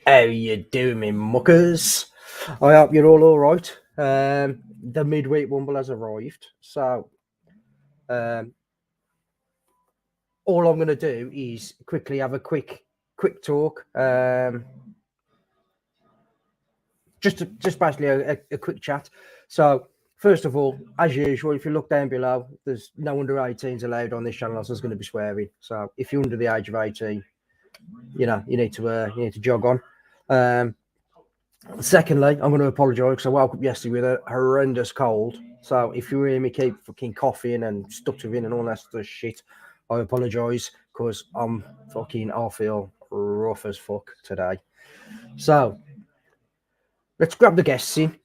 How you doing, me muckers? I hope you're all right. The midweek Mumble has arrived, so um, all I'm going to do is quickly have a quick talk. Just basically a quick chat. So first of all, as usual, if you look down below, there's no under 18s allowed on this channel, so there's going to be swearing. So if you're under the age of 18, you need to jog on. Secondly, I'm going to apologise because I woke up yesterday with a horrendous cold. So if you hear me keep fucking coughing and stuttering and all that sort of shit, I apologise because I feel rough as fuck today. So let's grab the guests in.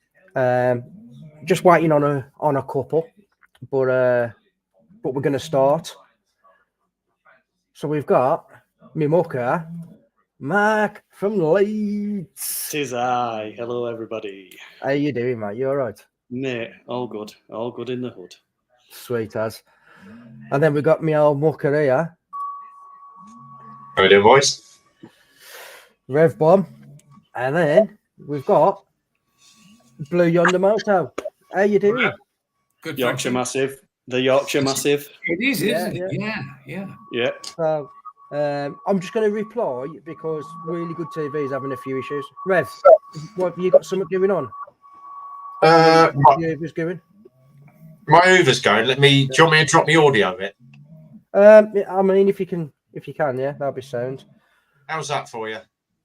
Just waiting on a couple, but we're going to start. So we've got me mucker, Mark from Leeds. Tis I. Hello, everybody. How you doing, mate? You all right? Mate, all good. All good in the hood. Sweet as. And then we got me old mucker here. How we doing, boys? Rev Bomb. And then we've got Blue Yonder Moto. How you doing? Good. Yorkshire Massive. The Yorkshire Massive. It is, isn't it? Yeah. Yeah. So I'm just going to reply because Really Good TV is having a few issues. Rev, what have you got something going on? Who's going? My Hoover's going. Do you want me to drop the audio of it? I mean, if you can, yeah, that'll be sound. How's that for you?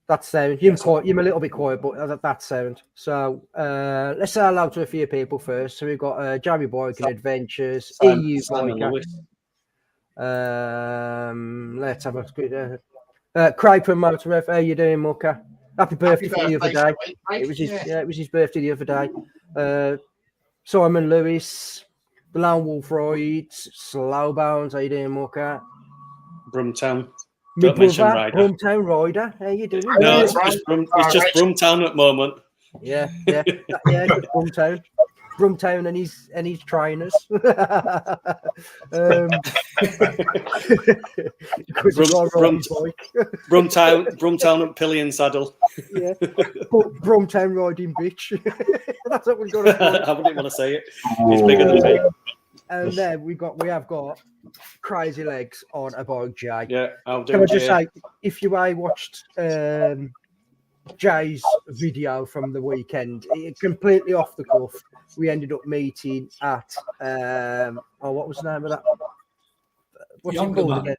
That's sound. You're a little bit quiet, but that's sound. So let's say hello to a few people first. So we've got Jamie Boykin Adventures, EU Biker. Let's have a good Craig from Motor Rev. How you doing, Mucker? Happy birthday the other day. It was his birthday the other day. Simon Lewis, the Lone Wolf Rides, Slow Bones. How you doing, Mucker? Brumtown. My Don't mention Ryder. Brumtown Rider. How you doing? No, it's just Brumtown at the moment. Yeah, just Brumtown. Brumtown and his trainers. Brumtown at Pillion Saddle. Yeah, Brumtown riding bitch. That's what we've got to call it. I wouldn't want to say it. He's bigger than me. And then we have got Crazy Legs on a bike, Jay. Yeah, I'll do. Can I just say, if you watched Jay's video from the weekend, it completely off the cuff. We ended up meeting at what was the name of that? What's it called again?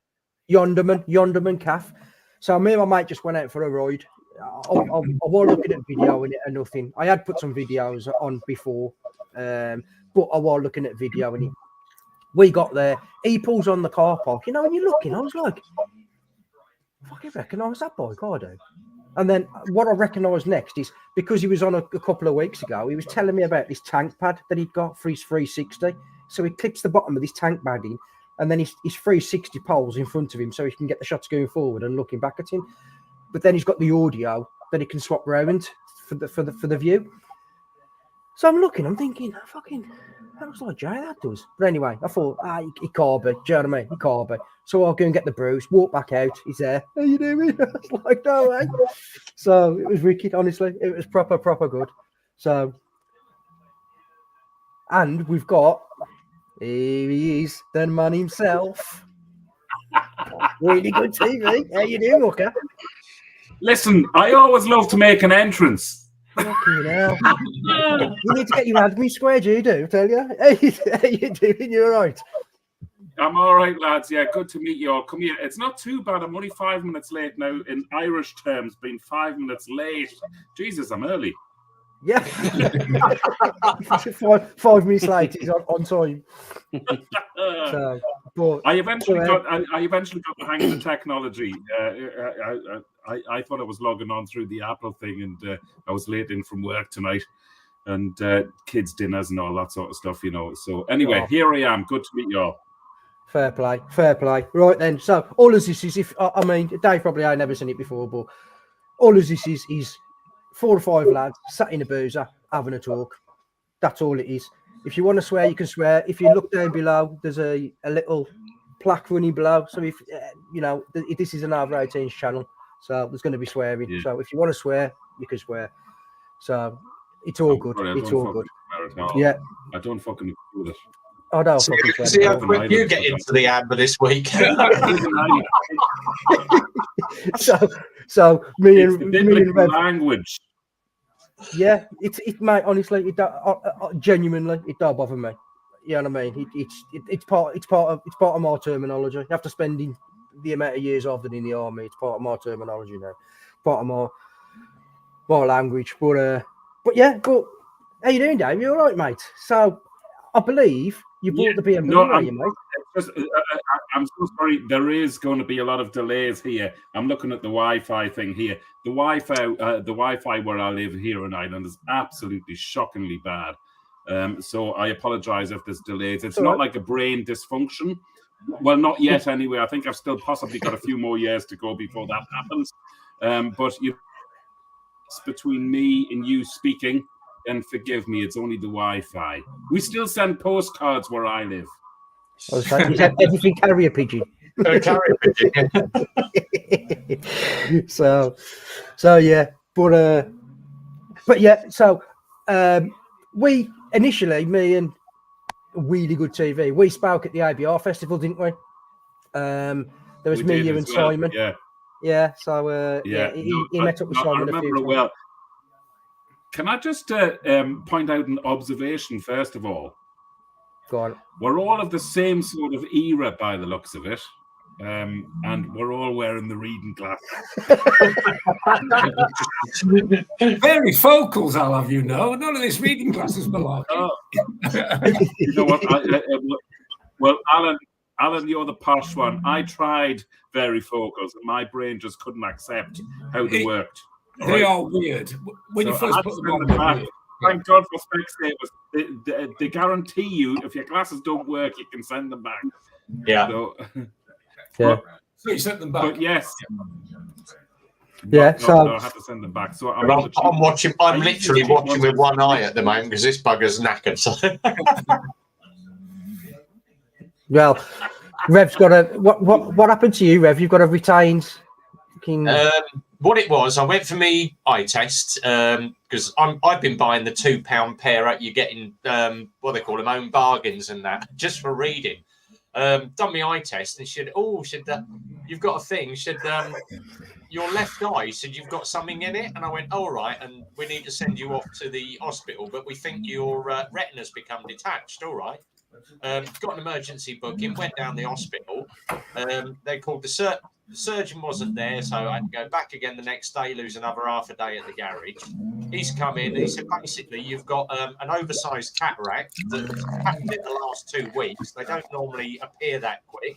Yonderman Calf. So me and my mate just went out for a ride. I was looking at video in it and nothing. I had put some videos on before, but I was looking at video in it. We got there. He pulls on the car park. You know, when you're looking, I was like, I fucking recognise that bike, I do. And then what I recognised next is because he was on a couple of weeks ago, he was telling me about this tank pad that he'd got for his 360. So he clicks the bottom of this tank pad in, and then his 360 poles in front of him so he can get the shots going forward and looking back at him. But then he's got the audio that he can swap round for the view. So I'm looking, I'm thinking, that looks like Jay, that does. But anyway, I thought, he can't be. Do you know what I mean? He can't be. So I'll go and get the Bruce, walk back out. He's there. How you doing? I was like, no way. So it was wicked, honestly. It was proper good. So, and we've got, here he is, the man himself. Really Good TV. How you doing, Walker? Listen, I always love to make an entrance. Fucking hell. You need to get your admin squared, you do, tell you. How you doing? You all right? I'm all right, lads. Yeah, good to meet you all. Come here. It's not too bad. I'm only 5 minutes late now. In Irish terms, being 5 minutes late. Jesus, I'm early. Yeah. 5 minutes late. He's on time. So, but I eventually got the hang of the technology. I thought I was logging on through the Apple thing, and I was late in from work tonight, and kids' dinners and all that sort of stuff, you know. So anyway, Here I am. Good to meet you all. Fair play. Right then. So all of this is, Dave probably ain't never seen it before, but all of this is 4 or 5 lads sat in a boozer having a talk. That's all it is. If you want to swear, you can swear. If you look down below, there's a little plaque running below. So if this is an over 18s channel, So there's going to be swearing. Yeah. So if you want to swear, you can swear. So it's all good. Sorry, It's all good. No. Yeah. I don't fucking agree with it. I don't See, fucking swear. see how at all. quick you get into the amber this week. So me It's and the me and biblical Rev, language. yeah, it mate. Honestly, it genuinely it don't bother me. You know what I mean? It's part of my terminology. After spending the amount of years I've been in the army, it's part of my terminology now. Part of my language. But how you doing, Dave? You all right, mate? So I believe you bought the BMW, No, are you, mate? I'm so sorry. There is going to be a lot of delays here. I'm looking at the Wi-Fi thing here. The Wi-Fi where I live here in Ireland is absolutely shockingly bad. So I apologise if there's delays. It's not like a brain dysfunction. Well, not yet anyway. I think I've still possibly got a few more years to go before that happens. But it's between me and you speaking. And forgive me, it's only the Wi-Fi. We still send postcards where I live. Is that everything carrier pigeon? Carrier pigeon. So yeah, but yeah, so we initially, me and Really Good TV, we spoke at the ABR festival, didn't we? There was me, you, and Simon. Yeah. So he met up with Simon a few times. Well, can I just point out an observation first of all? Go on. We're all of the same sort of era by the looks of it. And we're all wearing the reading glasses. Very focals, I'll have you know. None of this reading glasses belong. You know what? Well, Alan, you're the posh one. I tried varifocals, and my brain just couldn't accept how they worked. They are weird. When you first put them on, back. Thank God for Specsavers. They guarantee you, if your glasses don't work, you can send them back. Yeah. So you sent them back. But yes. Yeah. No, I had to send them back. So I'm watching. I'm literally watching with one eye at the moment because this bugger's knackered. So. Well, Rev's got a what happened to you, Rev? You've got a retained. What it was, I went for me eye test because I've been buying the £2 pair. You're getting what they call them, own bargains and that just for reading. Done my eye test and she said, you've got a thing. She said, your left eye said you've got something in it, and I went, all right, and we need to send you off to the hospital, but we think your retina's become detached. All right. Got an emergency booking, went down the hospital. They called the surgeon wasn't there, so I had to go back again the next day, lose another half a day at the garage. He's come in and he said, basically, you've got an oversized cataract that's happened in the last 2 weeks. They don't normally appear that quick.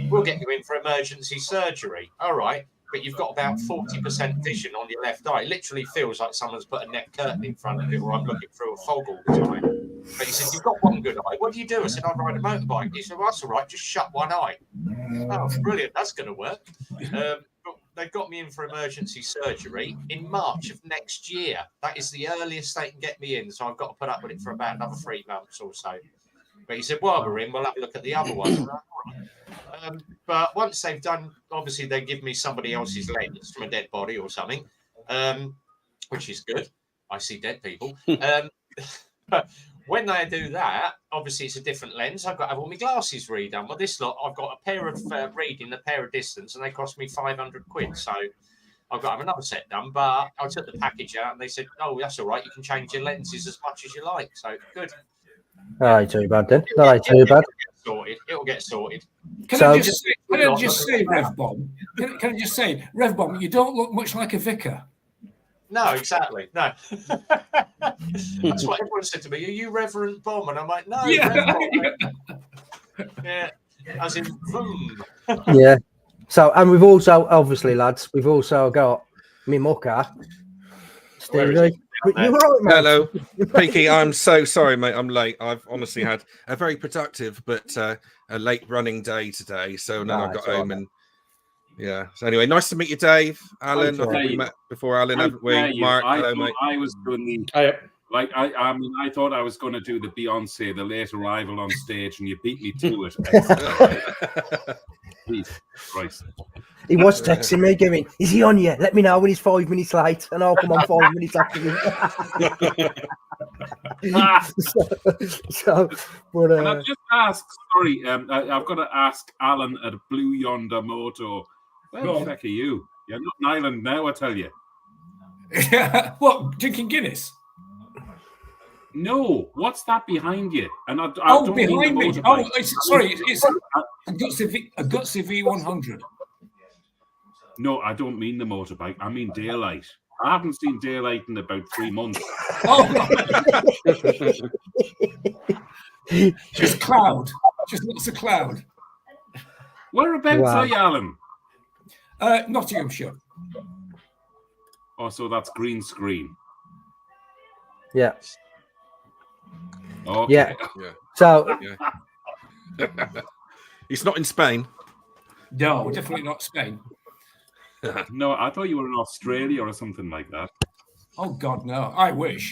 We'll get you in for emergency surgery. All right. But you've got about 40% vision on your left eye. It literally feels like someone's put a net curtain in front of it, or I'm looking through a fog all the time. But he said, you've got one good eye. What do you do? I said, I ride a motorbike. He said, well, that's all right. Just shut one eye. Oh, brilliant. That's going to work. But they've got me in for emergency surgery in March of next year. That is the earliest they can get me in. So I've got to put up with it for about another 3 months or so. But he said, while we're in, we'll have a look at the other one. But once they've done, obviously they give me somebody else's lens from a dead body or something, which is good. I see dead people. But when they do that, obviously it's a different lens. I've got to have all my glasses redone. Well, this lot, I've got a pair of reading, a pair of distance, and they cost me 500 quid. So I've got to have another set done. But I took the package out and they said, oh, that's all right. You can change your lenses as much as you like. So good. All right, too bad then. All right, too bad. It'll get sorted. Can I just say, Rev Bomb? Can I just say, Rev Bomb? You don't look much like a vicar. No, exactly. No. That's what everyone said to me. Are you Reverend Bomb? And I'm like, no. Yeah. Yeah. As in, boom. Yeah. So, and we've also, obviously, lads, we've also got me mucker, Stevie. You were right, mate. Hello, Pinky. I'm so sorry, mate. I'm late. I've honestly had a very productive but a late running day today. So then I got home and yeah. So anyway, nice to meet you, Dave. Alan. I think we met before Alan, haven't we? Mark, hello, mate. I was doing the. Like I mean, I thought I was going to do the Beyonce, the late arrival on stage, and you beat me to it. Jesus Christ. He was texting me, going, "Is he on yet? Let me know when he's 5 minutes late, and I'll come on 5 minutes after him." But and I've just asked. Sorry, I've got to ask Alan at Blue Yonder Moto. Where the heck are you? You're not in Ireland now, I tell you. What, drinking Guinness? No, what's that behind you? And I don't behind mean me. the Oh, motorbike. it's a Gutsy V100. No, I don't mean the motorbike. I mean daylight. I haven't seen daylight in about 3 months. Oh, just cloud. Just lots of cloud. Whereabouts are you, Alan? Nottinghamshire. Oh, so that's green screen. yeah. Okay. Yeah. Yeah. So He's not in Spain. No, definitely not Spain. No, I thought you were in Australia or something like that. Oh, God, no. I wish.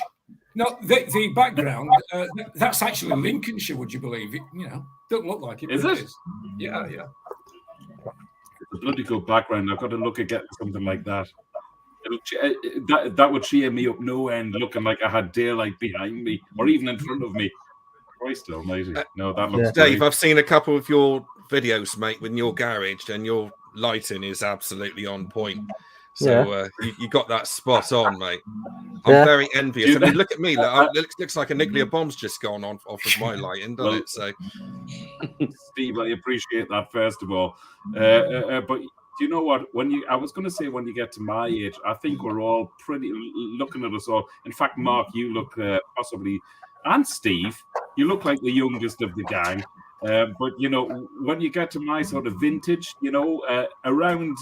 No, the background, that's actually Lincolnshire, would you believe it? Don't look like it. Is but it? Yeah. It's a bloody good background. I've got to look at getting something like that. That would cheer me up no end, looking like I had daylight behind me or even in front of me. Christ almighty. No, that looks Dave, great. I've seen a couple of your videos, mate, with your garage, and your lighting is absolutely on point. So you got that spot on, mate. I'm very envious. I mean, look at me. Looks like a nuclear bomb's just gone off of my lighting, doesn't it? So, Steve, I appreciate that, first of all. But do you know what? I was going to say, when you get to my age, I think we're all pretty, looking at us all. In fact, Mark, you look possibly, and Steve, you look like the youngest of the gang. But, when you get to my sort of vintage, around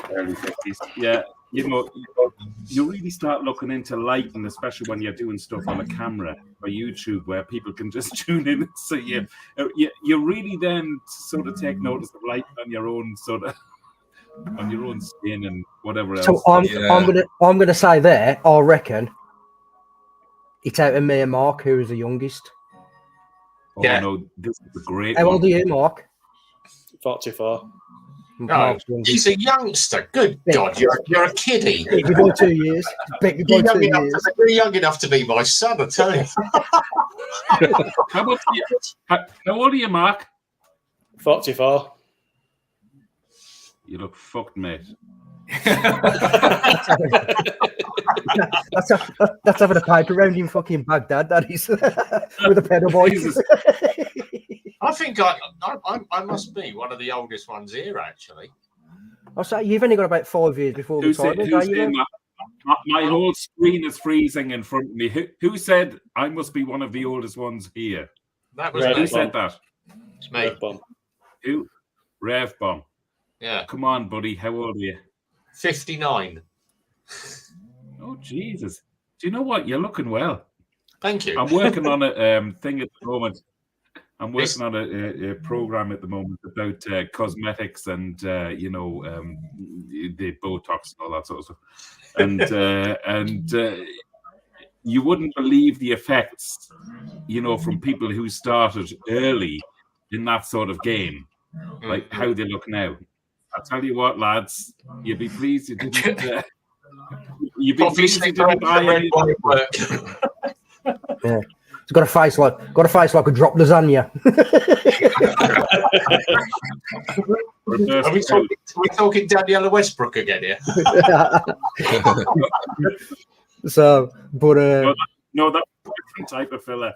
early 50s, yeah, you really start looking into lighting, especially when you're doing stuff on a camera or YouTube where people can just tune in and see you. You really then sort of take notice of light on your own on your own skin and whatever else. So I'm gonna say there, I reckon it's out of me and Mark, who is the youngest. Oh no, this is a great How one. old are you, Mark? 44. No, he's a youngster. Good God, you're a kiddie. Big boy 2 years. Big boy 2 years. You're young enough to be my son, I tell you. How old are you, Mark? 44. You look fucked, mate. That's having a pipe around in fucking Baghdad, that is. With a pedal voice. I think I must be one of the oldest ones here, actually. I'll say you've only got about 5 years before retirement. My whole screen is freezing in front of me. Who said I must be one of the oldest ones here? That was Who said that? It's me. Who? Rev Bomb. Yeah. Come on, buddy. How old are you? 59. Oh, Jesus. Do you know what? You're looking well. Thank you. I'm working on a thing at the moment. I'm working on a program at the moment about cosmetics and the Botox and all that sort of stuff. And you wouldn't believe the effects, from people who started early in that sort of game, like how they look now. I tell you what, lads, you'd be pleased you didn't. You'd be pleased you didn't buy any. Yeah. It's got a face like a dropped lasagna. Are we talking Daniela Westbrook again here? So, but no, that's a different type of fella.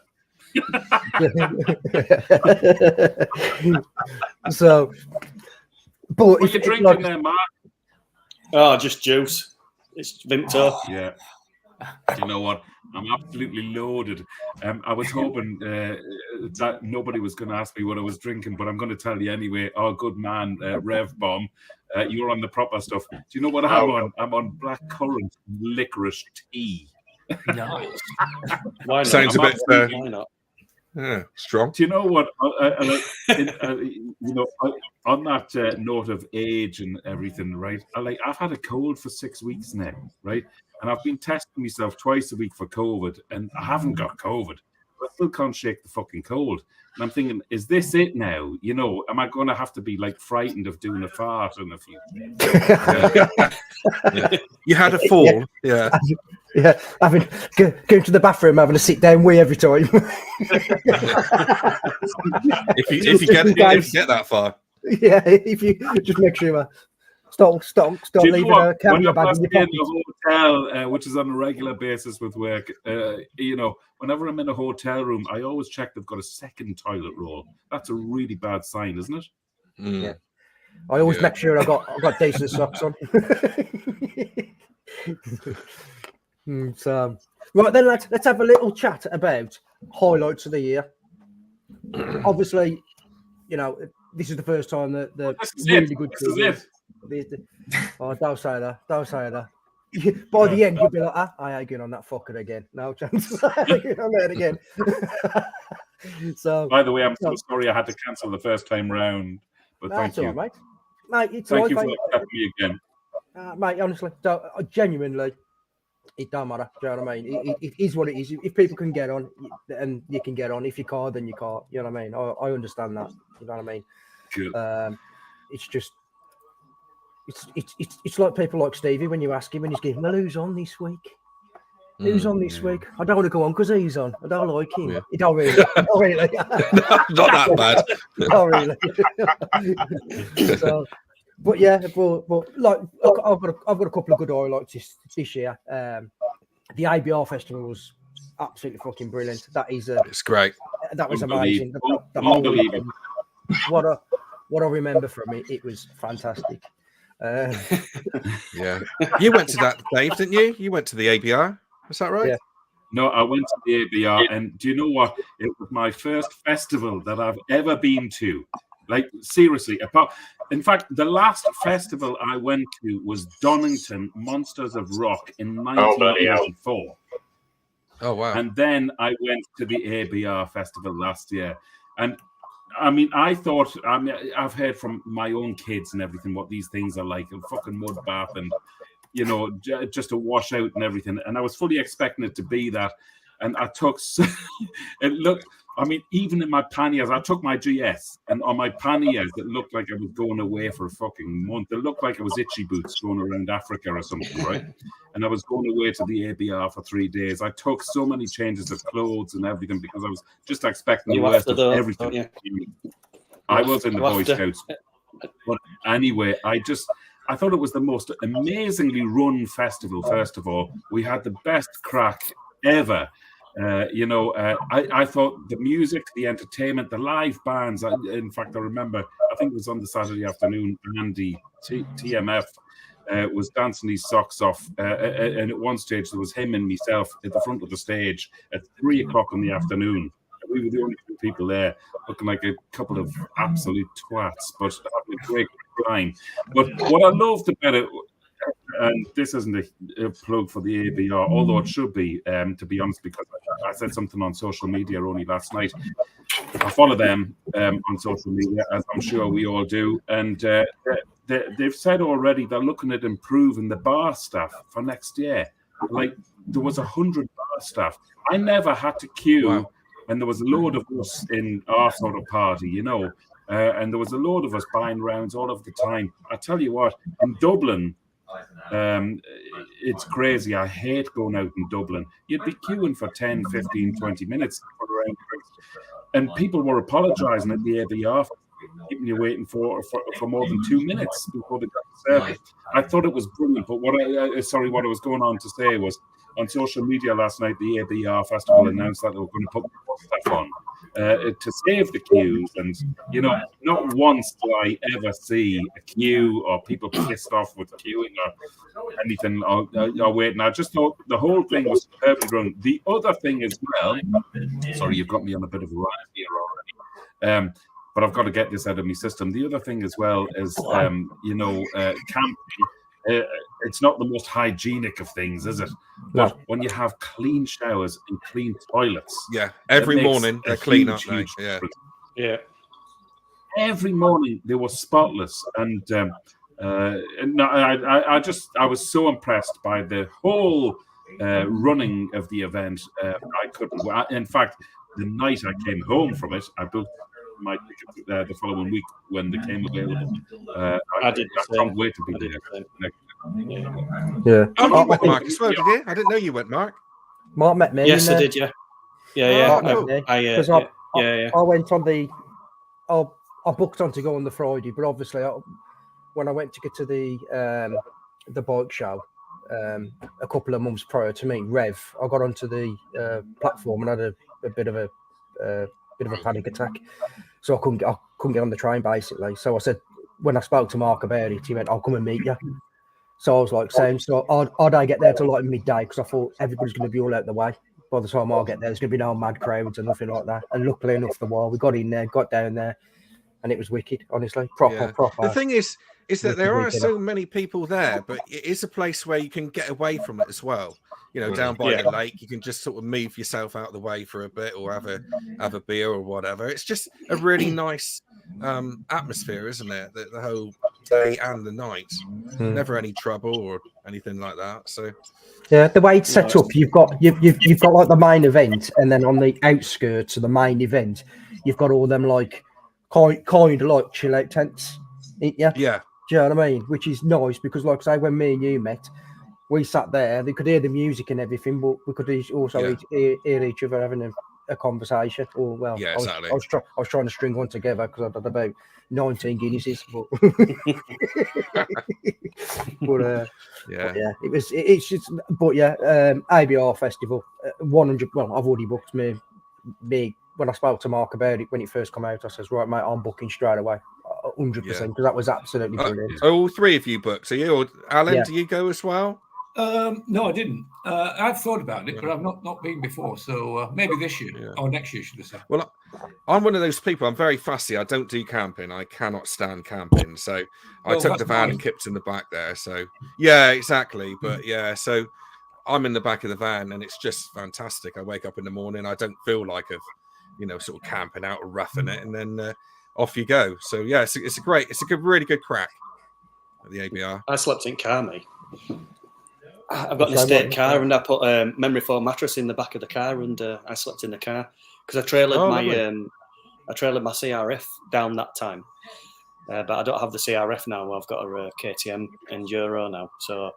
So, but what are you drinking there, Mark? Oh, just juice. It's Banter. Yeah. You know what? I'm absolutely loaded. I was hoping that nobody was going to ask me what I was drinking, but I'm going to tell you anyway. Our good man, Rev Bomb, you're on the proper stuff. Do you know what I'm on? I'm on blackcurrant licorice tea. Nice. Why not? Sounds a bit. Why not? Yeah, strong. Do you know what? On that note of age and everything, right? I've had a cold for 6 weeks now, right? And I've been testing myself twice a week for COVID, and I haven't got COVID. I still can't shake the fucking cold. And I'm thinking, is this it now? You know, am I going to have to be like frightened of doing a fart in a few Yeah. You had a fall, yeah. Yeah, going to the bathroom, having a sit down wee every time. if you get that far. Yeah, if you just make sure stop leaving a camera bag in your pocket. In a hotel, which is on a regular basis with work, whenever I'm in a hotel room, I always check they've got a second toilet roll. That's a really bad sign, isn't it? Mm. Yeah. I always make sure I got decent socks on. So, right then, let's have a little chat about highlights of the year. Obviously, this is the first time that the really good teams. Oh, don't say that. By the end, you'll be like, I ain't going on that fucker again. No chance. I ain't going on that again. So, by the way, I'm so sorry I had to cancel the first time round. But thank you, right, mate. It's thank you for accepting me again, mate. Honestly, genuinely, it don't matter. Do you know what I mean? It is what it is. If people can get on, and you can get on. If you can't, then you can't. You know what I mean? I understand that. You know what I mean? Good. It's just, it's like people like Stevie when you ask him and he's giving, well, who's on this week? Who's on this week? I don't want to go on because he's on. I don't like him. You don't really. Not really. Not that bad. Not really. So, but yeah, but like I've got a couple of good highlights this year. The ABR festival was absolutely fucking brilliant. It's great. That was amazing. Unbelievable. What I remember from it, it was fantastic. Yeah, you went to that, Dave, didn't you? You went to the ABR. Is that right? Yeah. No, I went to the ABR, and do you know what? It was my first festival that I've ever been to. Like, seriously. In fact, the last festival I went to was Donington Monsters of Rock in 1984. Oh, wow. And then I went to the ABR festival last year. And I mean, I've heard from my own kids and everything what these things are like, a fucking mud bath and, just a washout and everything. And I was fully expecting it to be that. And I took, even in my panniers, I took my GS, and on my panniers, it looked like I was going away for a fucking month. It looked like it was itchy boots going around Africa or something, right? And I was going away to the ABR for 3 days. I took so many changes of clothes and everything because I was just expecting the worst of everything. Yeah. I was in the Boy Scouts. But anyway, I thought it was the most amazingly run festival, first of all. We had the best crack ever. I thought the music, the entertainment, the live bands. In fact, I remember, I think it was on the Saturday afternoon, Andy TMF was dancing his socks off. And at one stage, there was him and myself at the front of the stage at 3 o'clock in the afternoon. We were the only two people there, looking like a couple of absolute twats, but having a great time. But what I loved about it, and this isn't a plug for the ABR, although it should be, to be honest, because I said something on social media only last night. I follow them on social media, as I'm sure we all do, and they've said already they're looking at improving the bar staff for next year. Like, there was 100 bar staff. I never had to queue. Wow. And there was a load of us in our sort of party, and there was a load of us buying rounds all of the time. I tell you what, in Dublin, it's crazy. I hate going out in Dublin. You'd be queuing for 10, 15, 20 minutes for a round of drinks. And people were apologising at the ABR, keeping you waiting for more than 2 minutes before they got the service. I thought it was brilliant, but what I was going on to say was, on social media last night, the ABR Festival announced that they were going to put more stuff on to save the queues. And, not once do I ever see a queue or people pissed off with queuing or anything or waiting. I just thought the whole thing was superbly run. The other thing as well, sorry, you've got me on a bit of a rant here already. But I've got to get this out of my system. The other thing as well is, camping. it's not the most hygienic of things, is it? But when you have clean showers and clean toilets, every morning they're clean, aren't they? Yeah. Every morning they were spotless, and I was so impressed by the whole running of the event. I couldn't. In fact, the night I came home from it, I booked my ticket the following week when they came available. I can't wait to be there. Yeah. Oh, you went, Mark, as well, did you? I didn't know you went, Mark. Mark met me. Yes, I did. Yeah. Mark met me. I went on the. I booked on to go on the Friday, but obviously, when I went to get to the bike show a couple of months prior to me, Rev, I got onto the platform and had a bit of a panic attack, so I couldn't get on the train basically. So I said, when I spoke to Mark about it, he went, "I'll come and meet you." So I was like, "Same." So I'd get there till like midday because I thought everybody's going to be all out the way. By the time I get there, there's going to be no mad crowds and nothing like that. And luckily enough, we got in there, got down there, and it was wicked. Honestly, proper. The thing is that there are so many people there, but it is a place where you can get away from it as well. You know, down by the lake, you can just sort of move yourself out of the way for a bit, or have a beer or whatever. It's just a really nice atmosphere, isn't it? The whole day and the night, never any trouble or anything like that. So yeah, the way it's set up, you've got like the main event, and then on the outskirts of the main event, you've got all them like kind of like chill out tents. Yeah. Do you know what I mean? Which is nice because, like I say, when me and you met, we sat there. They could hear the music and everything, but we could also hear each other having a conversation. Or exactly. I was trying to string one together because I'd had about 19 Guinnesses. But it's just. But ABR Festival 100. Well, I've already booked me. When I spoke to Mark about it when it first came out, I says, "Right, mate, I'm booking straight away." 100% because that was absolutely brilliant. All three of you booked. Are you? Or Alan, do you go as well? No, I didn't. I've thought about it, but I've not been before. So maybe this year or next year, should I say? Well, I'm one of those people. I'm very fussy. I don't do camping. I cannot stand camping. So I took the van and kept in the back there. So yeah, exactly. But so I'm in the back of the van, and it's just fantastic. I wake up in the morning. I don't feel like sort of camping out or roughing it, and then off you go. So yeah, it's a really good crack at the ABR. I slept in car, mate. I've got an estate car, and I put a memory foam mattress in the back of the car, and I slept in the car because I trailered my CRF down that time. But I don't have the CRF now. I've got a KTM Enduro now, so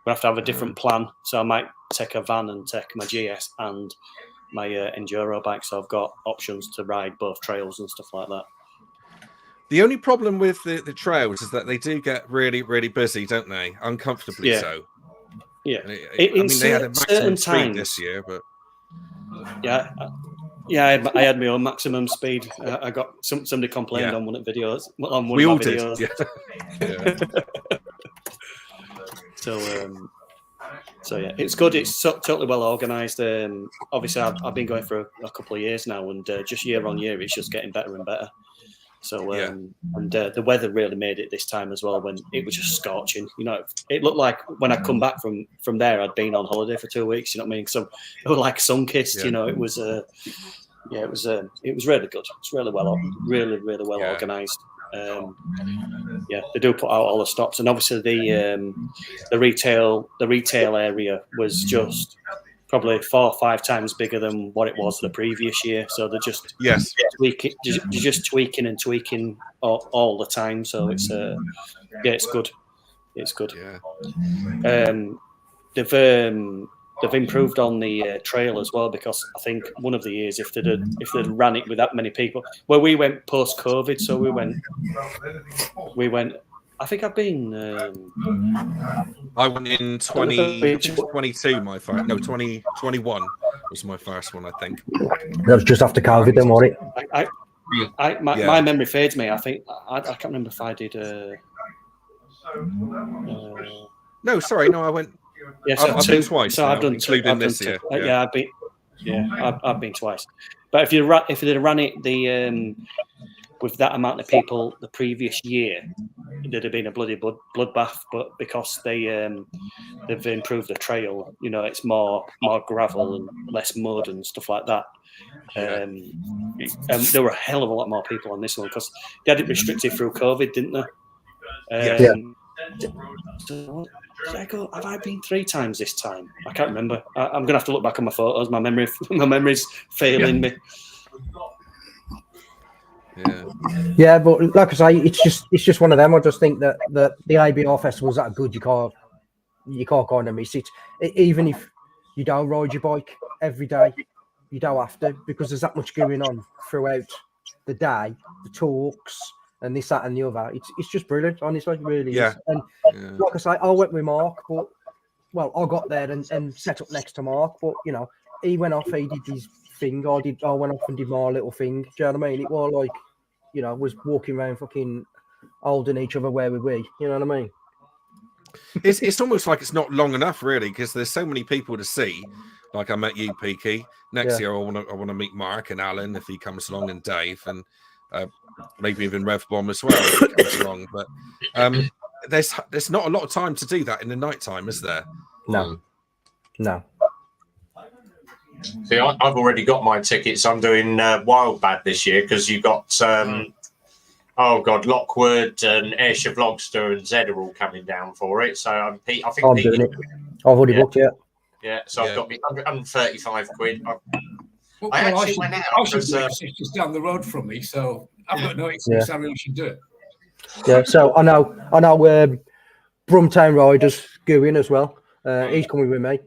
we have to have a different plan. So I might take a van and take my GS and my Enduro bike. So I've got options to ride both trails and stuff like that. The only problem with the trails is that they do get really, really busy, don't they? Uncomfortably so. Yeah. They had a maximum speed this year, but I had my own maximum speed. I got somebody complained on one of the videos. On one we of all my videos. did. So it's good. It's totally well organised. Obviously, I've been going for a couple of years now, and just year on year, it's just getting better and better. So and the weather really made it this time as well. When it was just scorching, it looked like when I come back from there, I'd been on holiday for 2 weeks. You know what I mean? So it was like sun kissed. It was it was really good. It's really well organised. They do put out all the stops, and obviously the retail area was just probably 4 or 5 times bigger than what it was the previous year. So they're just tweaking and tweaking all the time. So it's it's good. It's good. Yeah. They've improved on the trail as well, because I think one of the years if they'd ran it with that many people, we went post COVID, so we went. I think I've been. I went in 2022. My first, 2021 was my first one. I think that was just after COVID. Then, wasn't it? My memory fades me. I think I can't remember if I did. No, sorry, no, I went. Yeah, so I've been twice. So I've done including this year. I've been twice. But if they'd ran it with that amount of people the previous year, there'd have been a bloody bloodbath, but because they've improved the trail, you know, it's more gravel and less mud and stuff like that. There were a hell of a lot more people on this one because they had it restricted through COVID, didn't they? So, have I been 3 times this time? I can't remember. I'm gonna have to look back on my photos. My memory's failing me. Yeah, but like I say, it's just one of them. I just think that the IBR festival's that good. You can't kind of miss it. Even if you don't ride your bike every day, you don't have to, because there's that much going on throughout the day, the talks and this, that, and the other. It's just brilliant, honestly, it really is. And like I say, I went with Mark, but I got there and set up next to Mark, but you know, he went off, he did his thing, I went off and did my little thing. Do you know what I mean? It was like, you know, was walking around fucking holding each other where we were. You know what I mean? It's almost like it's not long enough, really, because there's so many people to see. Like I met you, Peaky. Next year, I want to meet Mark and Alan if he comes along, and Dave, and maybe even Rev Bomb as well if he comes along. But there's not a lot of time to do that in the night time, is there? No. See, I've already got my tickets. I'm doing Wild Bad this year because you got Lockwood and Ayrshire Vlogster and Zed are all coming down for it. So I think I'm doing it. I've already booked it. Yeah, so I've got me 135 quid. I actually went out because it's just down the road from me, so I've got no excuse. I really should do it. Yeah, so I know Brumtown Riders going as well. He's coming with me.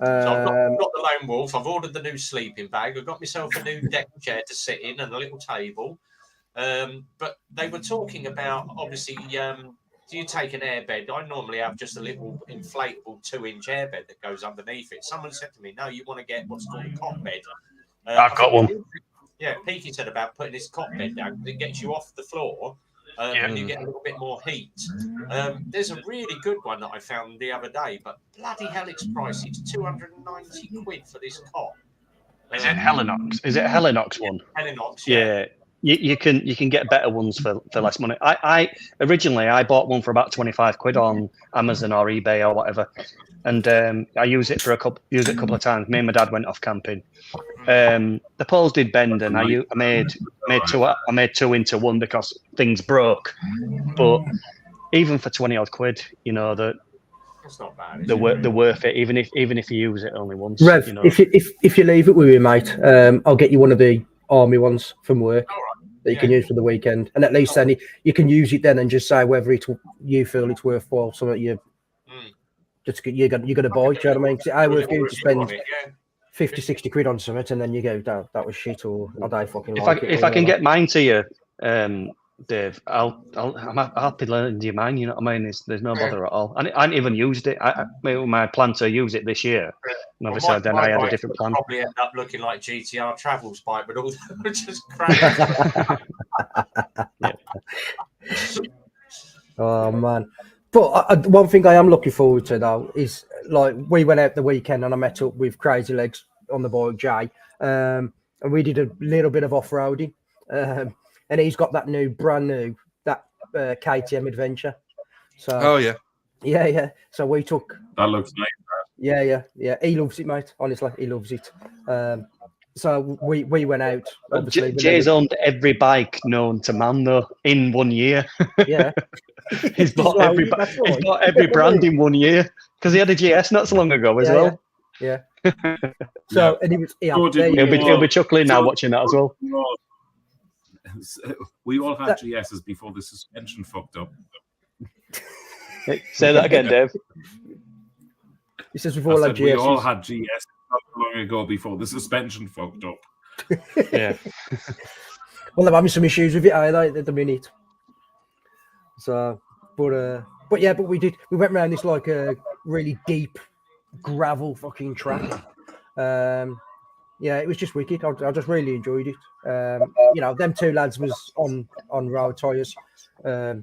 So I've got the Lone Wolf. I've ordered the new sleeping bag. I've got myself a new deck chair to sit in and a little table. But they were talking about, obviously, do you take an airbed? I normally have just a little inflatable 2-inch airbed that goes underneath it. Someone said to me, no, you want to get what's called a cot bed. I've got one. Yeah, Peaky said about putting this cot bed down because it gets you off the floor and you get a little bit more heat. There's a really good one that I found the other day, but bloody hell, it's pricey. It's 290 quid for this cot. Is it Helinox? Is it a Helinox one? Helinox, yeah. You can get better ones for less money. I originally bought one for about 25 quid on Amazon or eBay or whatever, and I use it a couple of times. Me and my dad went off camping. The poles did bend, and I made two into one because things broke. But even for 20 odd quid, you know that it's not bad. they're worth it. Even if you use it only once. Rev, you know. if you leave it with me, mate, I'll get you one of the army ones from work that you can use for the weekend, and at least then you can use it then and just say whether you feel it's worthwhile, something you're gonna buy. Do you know what I mean? Because I worth going to spend 50, 60 quid on something, and then you go, that was shit, or I don't fucking like it. If I can get mine to you, Dave, I'll be lending you mine. You know what I mean? There's no bother at all. I hadn't even used it. My plan to use it this year. And obviously, then I had a different plan. Probably end up looking like GTR Travels bike, but all just crap. Oh man! But one thing I am looking forward to though is, like, we went out the weekend and I met up with Crazy Legs on the bike, Jay, and we did a little bit of off-roading. And he's got that brand new KTM Adventure. So yeah. So we took. That looks nice. Yeah. He loves it, mate. Honestly, he loves it. So we went out. Jay's owned every bike known to man though in 1 year. Yeah. He's bought every brand in 1 year because he had a GS not so long ago as well. Yeah. So and he'll be chuckling now watching that as well. We all had GSs before the suspension fucked up. Say that again, Dave. He says we've all had GSs. We all had GSs not long ago before the suspension fucked up. Yeah. Well, they're having some issues with it either at the minute. So, but we went around this like a really deep gravel fucking track. Yeah, it was just wicked. I just really enjoyed it. You know, them two lads was on road tyres. I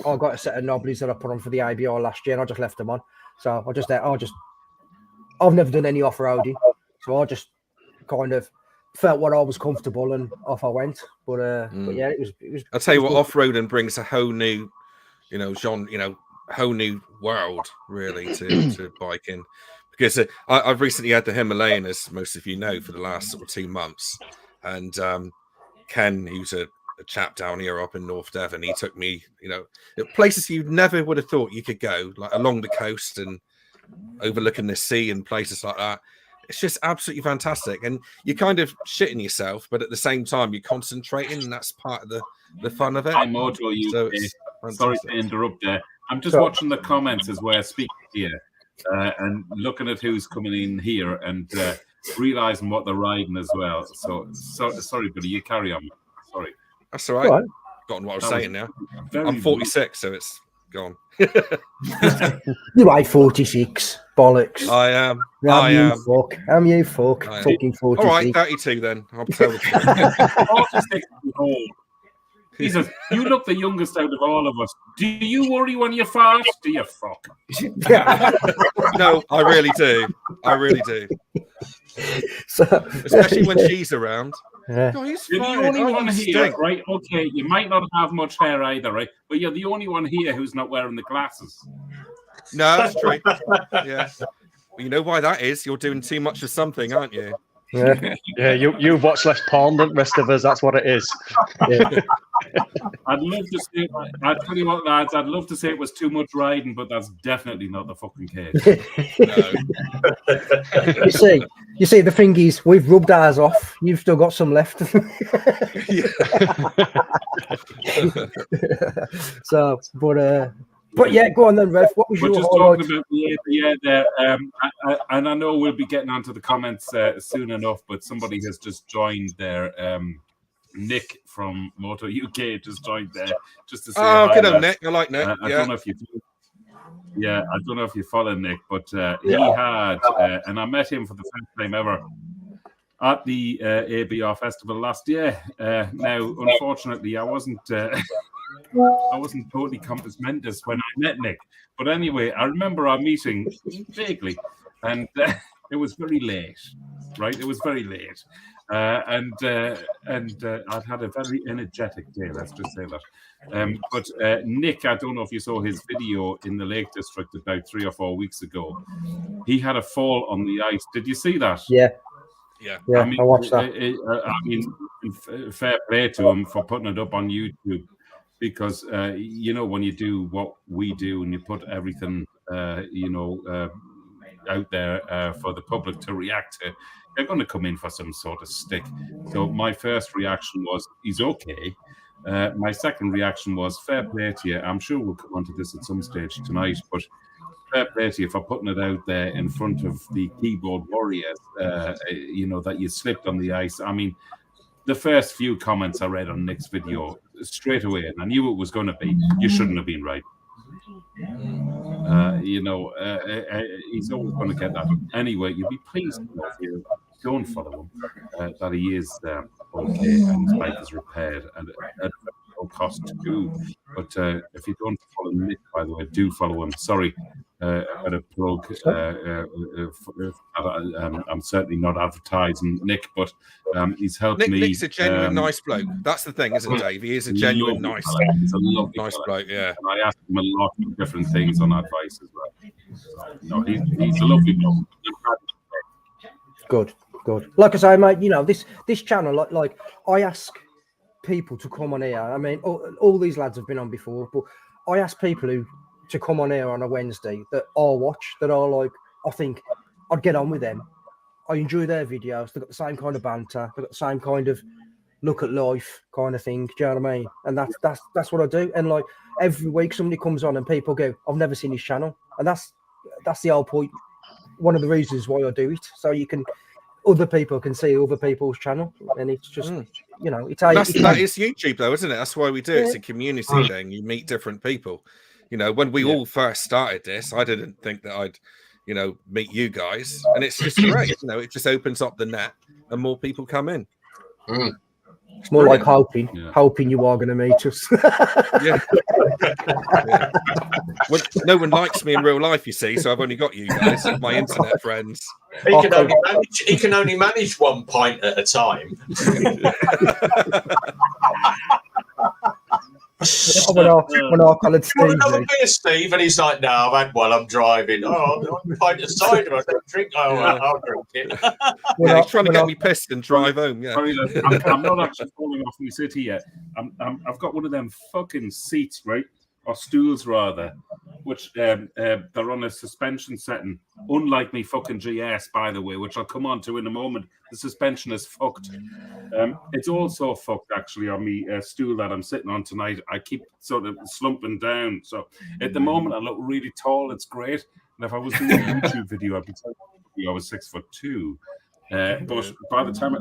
got a set of knobblies that I put on for the ABR last year, and I just left them on. So I've never done any off-roading, so I just kind of felt what I was comfortable, and off I went. But yeah, it was. I'll tell you what, off-roading brings a whole new Jean, whole new world really to bike in, because I've recently had the Himalayan, as most of you know, for the last sort of 2 months, and Ken, who's a chap down here up in North Devon, he took me, places you never would have thought you could go, like along the coast and overlooking the sea and places like that. It's just absolutely fantastic, and you're kind of shitting yourself, but at the same time you're concentrating, and that's part of the fun of it. I'm Moto UK. Sorry to interrupt there. I'm just watching the comments as we're speaking here, and looking at who's coming in here, and realizing what they're riding as well. So sorry, buddy, you carry on. Sorry. That's all right. Forgotten what I was saying now. I'm 46, so it's gone. You are 46. Bollocks. I am. Fuck. Am you fuck? Fucking 46. All right, 32 then. I'll tell the Jesus, you look the youngest out of all of us. Do you worry when you fart? Do you fuck? No, I really do. So, especially when she's around. Yeah. No, you're the only one here, right? Okay, you might not have much hair either, right? But you're the only one here who's not wearing the glasses. No, that's true. Yeah. Well, you know why that is? You're doing too much of something, aren't you? Yeah, you've watched less porn than the rest of us. That's what it is. Yeah. I'd love to say, I'll tell you what, lads, I'd love to say it was too much riding, but that's definitely not the fucking case. No. You see, the thing is, we've rubbed ours off. You've still got some left. So, but yeah, go on then, Rev. What was We're your just highlight? talking about the ABA there, and I know we'll be getting onto the comments soon enough, but somebody has just joined there. Nick from Moto UK just joined there just to say hi. Good on Nick. I like Nick. I don't know if you follow Nick, but he had, and I met him for the first time ever at the ABR festival last year. Now, unfortunately, I wasn't totally compass mentis when I met Nick, but anyway, I remember our meeting vaguely, and it was very late, right? It was very late. And I'd had a very energetic day, let's just say that. But Nick, I don't know if you saw his video in the Lake District about 3 or 4 weeks ago. He had a fall on the ice. Did you see that? Yeah. I mean, I watched that. Fair play to him for putting it up on YouTube, because when you do what we do and you put everything out there for the public to react to, they're going to come in for some sort of stick. So my first reaction was, he's okay. My second reaction was, fair play to you. I'm sure we'll come onto this at some stage tonight, but fair play to you for putting it out there in front of the keyboard warriors, that you slipped on the ice. I mean, the first few comments I read on Nick's video straight away, and I knew it was going to be, you shouldn't have been right. He's always going to get that. Anyway, you'll be pleased if you don't follow him, that he is okay and his bike is repaired and at no cost too. But if you don't follow Nick, by the way, do follow him. Sorry, I had a plug. I'm certainly not advertising Nick, but he's helped me. Nick's a genuine nice bloke. That's the thing, isn't it, Dave? He is a genuine nice bloke. Yeah. And I asked him a lot of different things on advice as well. So, he's a lovely bloke. Good. Like I say, mate, this channel, like I ask people to come on here. I mean, all these lads have been on before, but I ask people to come on here on a Wednesday that I'll watch, that are like, I think I'd get on with them. I enjoy their videos. They've got the same kind of banter. They've got the same kind of look at life kind of thing. Do you know what I mean? And that's what I do. And like every week somebody comes on and people go, I've never seen his channel. And that's the whole point. One of the reasons why I do it. So other people can see other people's channel. And it's just, that is YouTube though, isn't it? That's why we do it. It's a community thing. You meet different people. When we all first started this, I didn't think that I'd, meet you guys, and it's just great. It just opens up the net, and more people come in. It's more like hoping you are going to meet us. Yeah. Well, no one likes me in real life, you see, so I've only got you guys, my internet friends. He can only manage 1 pint at a time. when I collared Steve. You want another beer, Steve? And he's like, no, I've had one. I'm driving. Oh, I'm a pint of cider. I don't drink. Oh, I'll drink it. He's trying to get me pissed and drive home. Yeah. Sorry, I'm not actually falling off my seat yet. I've got one of them fucking seats, right? Or stools, rather, which they're on a suspension setting. Unlike me fucking GS, by the way, which I'll come on to in a moment. The suspension is fucked. It's also fucked, actually, on me stool that I'm sitting on tonight. I keep sort of slumping down. So at the moment, I look really tall. It's great. And if I was doing a YouTube video, I'd be telling you I was 6'2". But by the time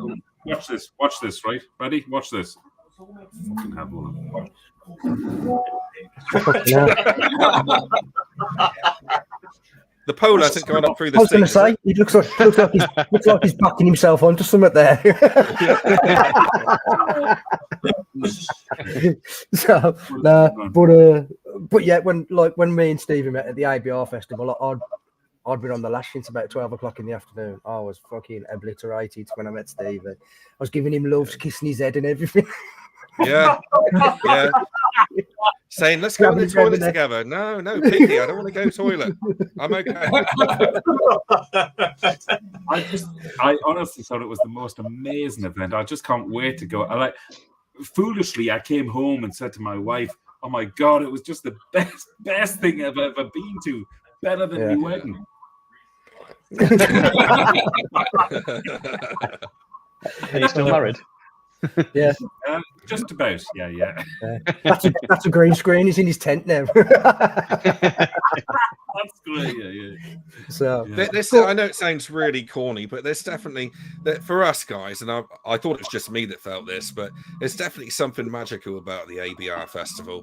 watch this, right? Ready? Watch this. Fucking have one. The pole hasn't gone up through the I was going to seat, say, he looks like he's backing himself onto something there. So, but yeah, when me and Stevie met at the ABR festival, I'd been on the lash since about 12 o'clock in the afternoon. I was fucking obliterated when I met Stevie. I was giving him loves, kissing his head and everything. Yeah. Saying, let's go to the toilet together. No, Pinky, I don't want to go to the toilet. I'm okay. I honestly thought it was the most amazing event. I just can't wait to go. Foolishly, I came home and said to my wife, oh my God, it was just the best thing I've ever been to. Better than my wedding. Are you still married? Yeah, just about. Yeah. That's a green screen. He's in his tent now. That's great. Yeah. So I know it sounds really corny, but there's definitely that for us guys, and I thought it was just me that felt this, but there's definitely something magical about the ABR festival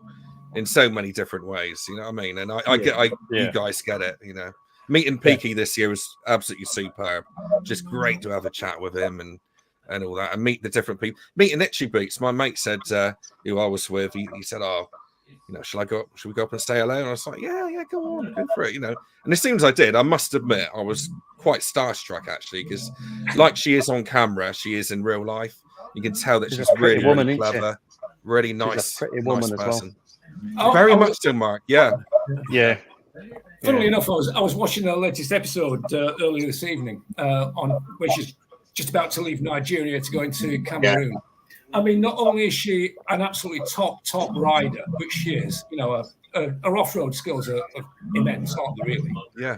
in so many different ways. You know what I mean? And you guys get it. You know, meeting Peaky this year was absolutely superb. Just great to have a chat with him and all that, and meet the different people. Meeting Itchy Boots, my mate said, who I was with, he said, "Oh, you know, should we go up and say hello?" And I was like, "Yeah, go on, go for it." You know, and as soon as I did, I must admit, I was quite starstruck actually, because like she is on camera, she is in real life. You can tell that she's really, woman, really clever, really nice, pretty woman nice person. Well. Very much so, Mark. Yeah. Funnily enough, I was watching her latest episode earlier this evening on where she's just about to leave Nigeria to go into Cameroon. I mean, not only is she an absolutely top rider, which she is, you know, her off-road skills are immense, aren't they, really? Yeah.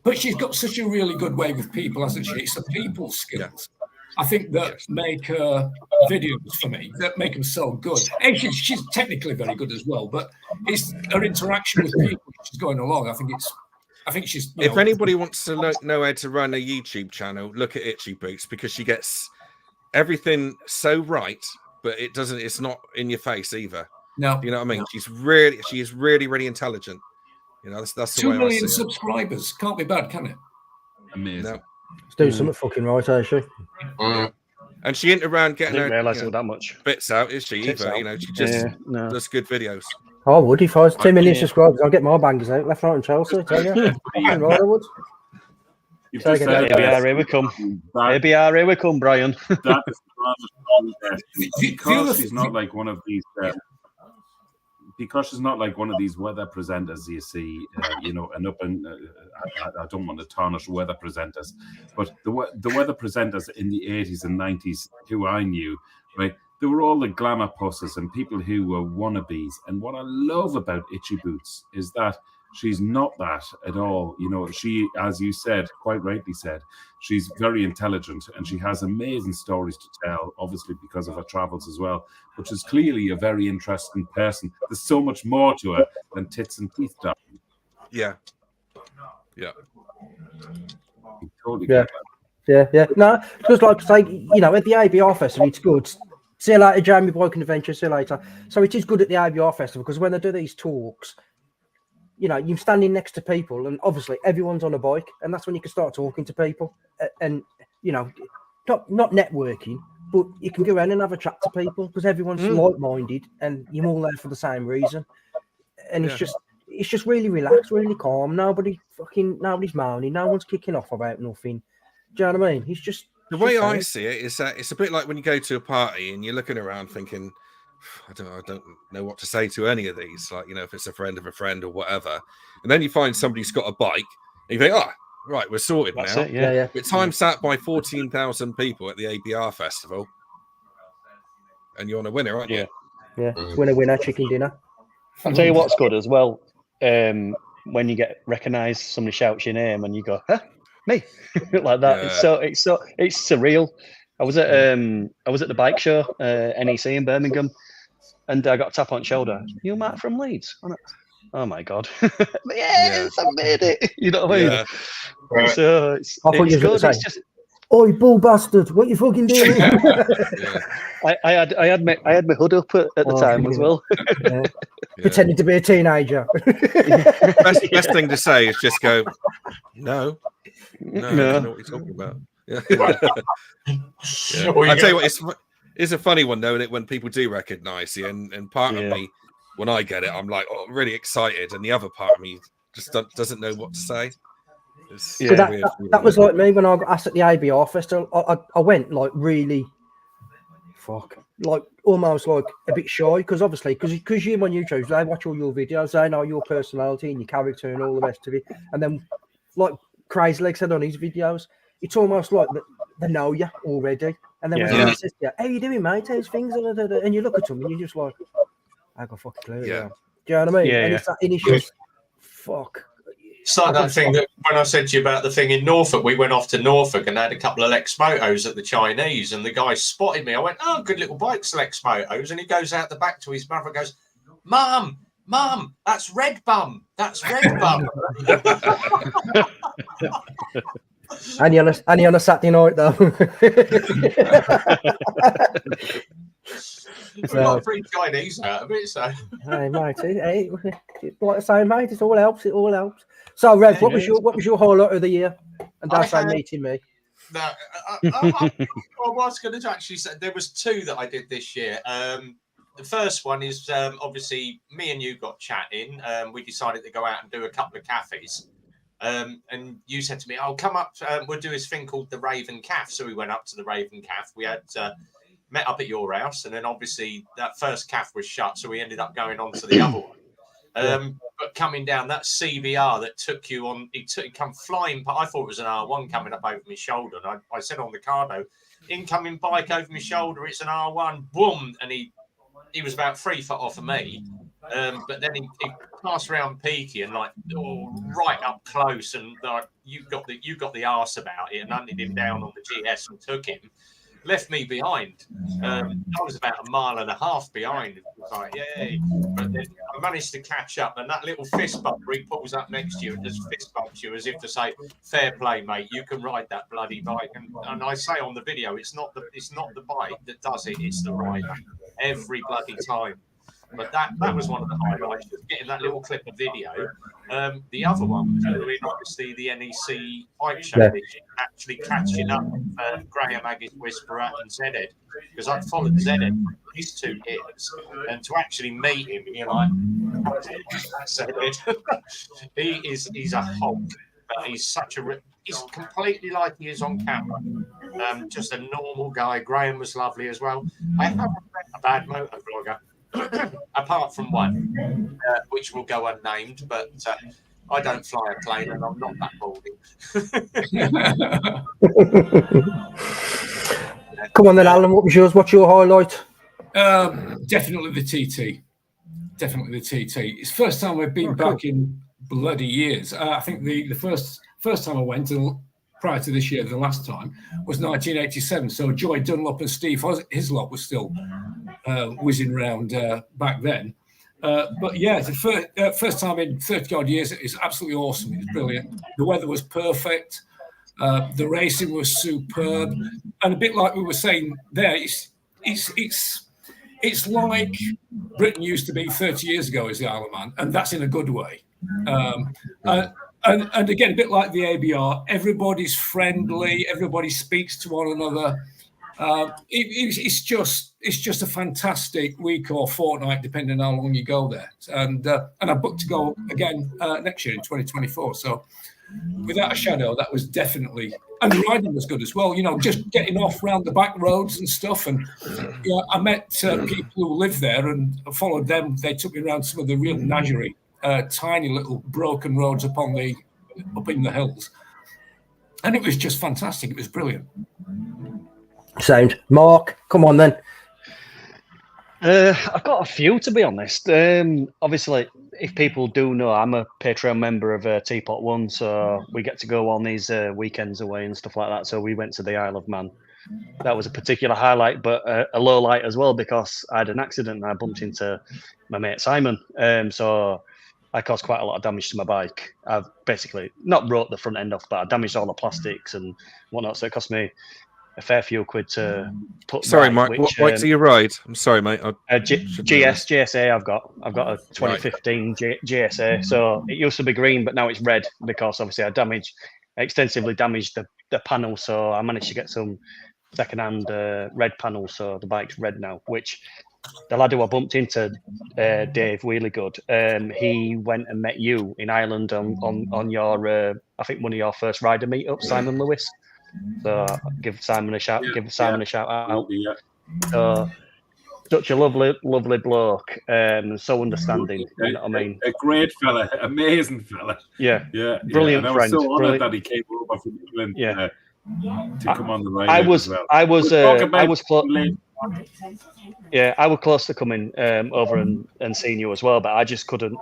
But she's got such a really good way with people, hasn't she? It's the people skills, I think, that make her videos for me, that make them so good. And she's technically very good as well, but it's her interaction with people she's going along. I think she's. If anybody wants to know how to run a YouTube channel, look at Itchy Boots, because she gets everything so right, but it's not in your face either. No, you know what I mean. No. She is really intelligent. You know, that's the 2 way million I see subscribers. Can't be bad, can it? Amazing. No. Let's do something fucking right, actually. And she ain't around getting her realize it was that much bits out, is she? Either, you know, she just does good videos. I would if I was 2 million subscribers. I'll get my bangers out left, right, and Chelsea. Tell you, right, I would. ABR, here we come. ABR, here we come, Brian. That is because she's not like one of these. Because she's not like one of these weather presenters you see, you know, and I don't want to tarnish weather presenters, but the weather presenters in the 80s and 90s who I knew, right, they were all the glamour pusses and people who were wannabes. And what I love about Itchy Boots is that she's not that at all. You know, she, as you said, quite rightly said, she's very intelligent and she has amazing stories to tell, obviously because of her travels as well, but she's clearly a very interesting person. There's so much more to her than tits and teeth, darling. Yeah. Totally Yeah. No, because like say, you know, at the ABR festival, it's good. See you later, Jamie Boykin Adventure. See you later. So it is good at the ABR festival because when they do these talks, you know, you're standing next to people, and obviously everyone's on a bike, and that's when you can start talking to people, and you know, not networking, but you can go around and have a chat to people because everyone's like-minded, and you're all there for the same reason, and it's just really relaxed, really calm. Nobody's moaning, no one's kicking off about nothing. Do you know what I mean? It's just the way I see it is that it's a bit like when you go to a party and you're looking around thinking, I don't know what to say to any of these. Like, you know, if it's a friend of a friend or whatever, and then you find somebody's got a bike, and you think, oh, right, we're sorted That's now. it, yeah. But time sat by 14,000 people at the ABR festival, and you're on a winner, aren't you? Yeah, winner, chicken dinner. I'll tell you what's good as well. When you get recognised, somebody shouts your name, and you go, "Huh, me," like that. Yeah. It's surreal. I was at the bike show, NEC in Birmingham, and I got a tap on the shoulder. You Matt from Leeds? I'm like, oh my god! Yes, I made it. You know what I mean? Yeah. So it's I thought you were good. going to say, "Oi, bull bastard! What you fucking doing?" Yeah. I had my hood up at the time as well. Yeah. Pretending to be a teenager. Best thing to say is just go, no, I don't know what you're talking about. Yeah. I tell you what, it's a funny one though, when people do recognise you, and part of me, when I get it, I'm like, oh, really excited, and the other part of me just doesn't know what to say. That was like me when I got asked at the ABR festival. I went like really, like almost like a bit shy, because obviously because you on YouTube, they watch all your videos, they know your personality and your character and all the rest of it, and then like Crazy Leg said on his videos, it's almost like they know you already, and then when someone says, "Yeah, how you doing, mate? How's things?" and you look at them and you're just like, I got fucking clue. Yeah. Do you know what I mean? And it's that initial fuck. It's like that thing that when I said to you about the thing in Norfolk, we went off to Norfolk and had a couple of Lex Motos at the Chinese, and the guy spotted me. I went, "Oh, good little bikes, Lex Motos," and he goes out the back to his mother and goes, Mum, that's Red Bum. That's Red Bum." And you're on a Saturday night though. We've got three Chinese out of it, so. Hey, mate, hey, like I say, mate, it all helps. So, Rev, what was your highlight of the year? And that's meeting me. No, I was going to actually say there was two that I did this year. The first one is obviously me and you got chatting. We decided to go out and do a couple of cafes. And you said to me, "Oh, come up. We'll do this thing called the Raven Caf." So we went up to the Raven Caf. We had met up at your house, and then obviously that first caf was shut, so we ended up going on to the other one. But coming down that CBR that took you on, he come flying. I thought it was an R1 coming up over my shoulder, and I said on the cardo, "Incoming bike over my shoulder. It's an R1." Boom, and he was about 3 foot off of me. But then he passed around Peaky and like right up close, and like you got the arse about it, and hunted him down on the GS and took him, left me behind. I was about 1.5 miles behind. It was like, yay! But then I managed to catch up, and that little fist bump where he pulls up next to you and just fist bumps you as if to say, "Fair play, mate. You can ride that bloody bike." And I say on the video, it's not the bike that does it; it's the rider every bloody time. But that was one of the highlights, just getting that little clip of video. The other one was doing obviously the NEC bike show, actually catching up with Graham Aggis Whisperer and Zedhead, because I'd followed Zedhead for these 2 years, and to actually meet him, you're like, that's Zedhead. He's a Hulk, but he's he's completely like he is on camera. Just a normal guy. Graham was lovely as well. I haven't met a bad motor vlogger. Apart from one, which will go unnamed, but I don't fly a plane and I'm not that balding. Come on then, Alan, what was yours? What's your highlight? Definitely the TT. Definitely the TT. It's the first time we've been back in bloody years. I think the first time I went, prior to this year, the last time, was 1987. So Joy Dunlop and Steve Hislop was still whizzing around back then. But yeah, the first time in 30 odd years, it's absolutely awesome. It's brilliant. The weather was perfect. The racing was superb, and a bit like we were saying there, it's like Britain used to be 30 years ago as the Isle of Man, and that's in a good way. And again, a bit like the ABR, everybody's friendly, everybody speaks to one another. It's just a fantastic week or fortnight, depending on how long you go there. And I booked to go again next year in 2024. So without a shadow, that was definitely, and the riding was good as well. You know, just getting off round the back roads and stuff. And I met people who live there and followed them. They took me around some of the real Najeri, tiny little broken roads up in the hills. And it was just fantastic. It was brilliant. Sound. Mark, come on then. I've got a few, to be honest. Obviously, if people do know, I'm a Patreon member of Teapot One, so we get to go on these weekends away and stuff like that. So we went to the Isle of Man. That was a particular highlight, but a low light as well, because I had an accident and I bumped into my mate Simon. So I caused quite a lot of damage to my bike. I've basically not broke the front end off, but I damaged all the plastics and whatnot. So it cost me a fair few quid to put. Sorry, right, Mike. which, what bike do you ride? I'm sorry, mate. GSA. I've got a 2015 GSA. So it used to be green, but now it's red because obviously I extensively damaged the panel. So I managed to get some second-hand red panels. So the bike's red now. Which the lad who I bumped into, Dave Wheelergood, he went and met you in Ireland on your I think one of your first rider meetups, Simon Lewis. So give Simon a shout. Give Simon a shout out. Yeah. So such a lovely bloke, so understanding. You know what I mean? A great fella, amazing fella. Yeah, And brilliant I was friend. so honoured that he came over from England to come on the ride. I was close. Yeah, I was close to coming over and seeing you as well, but I just couldn't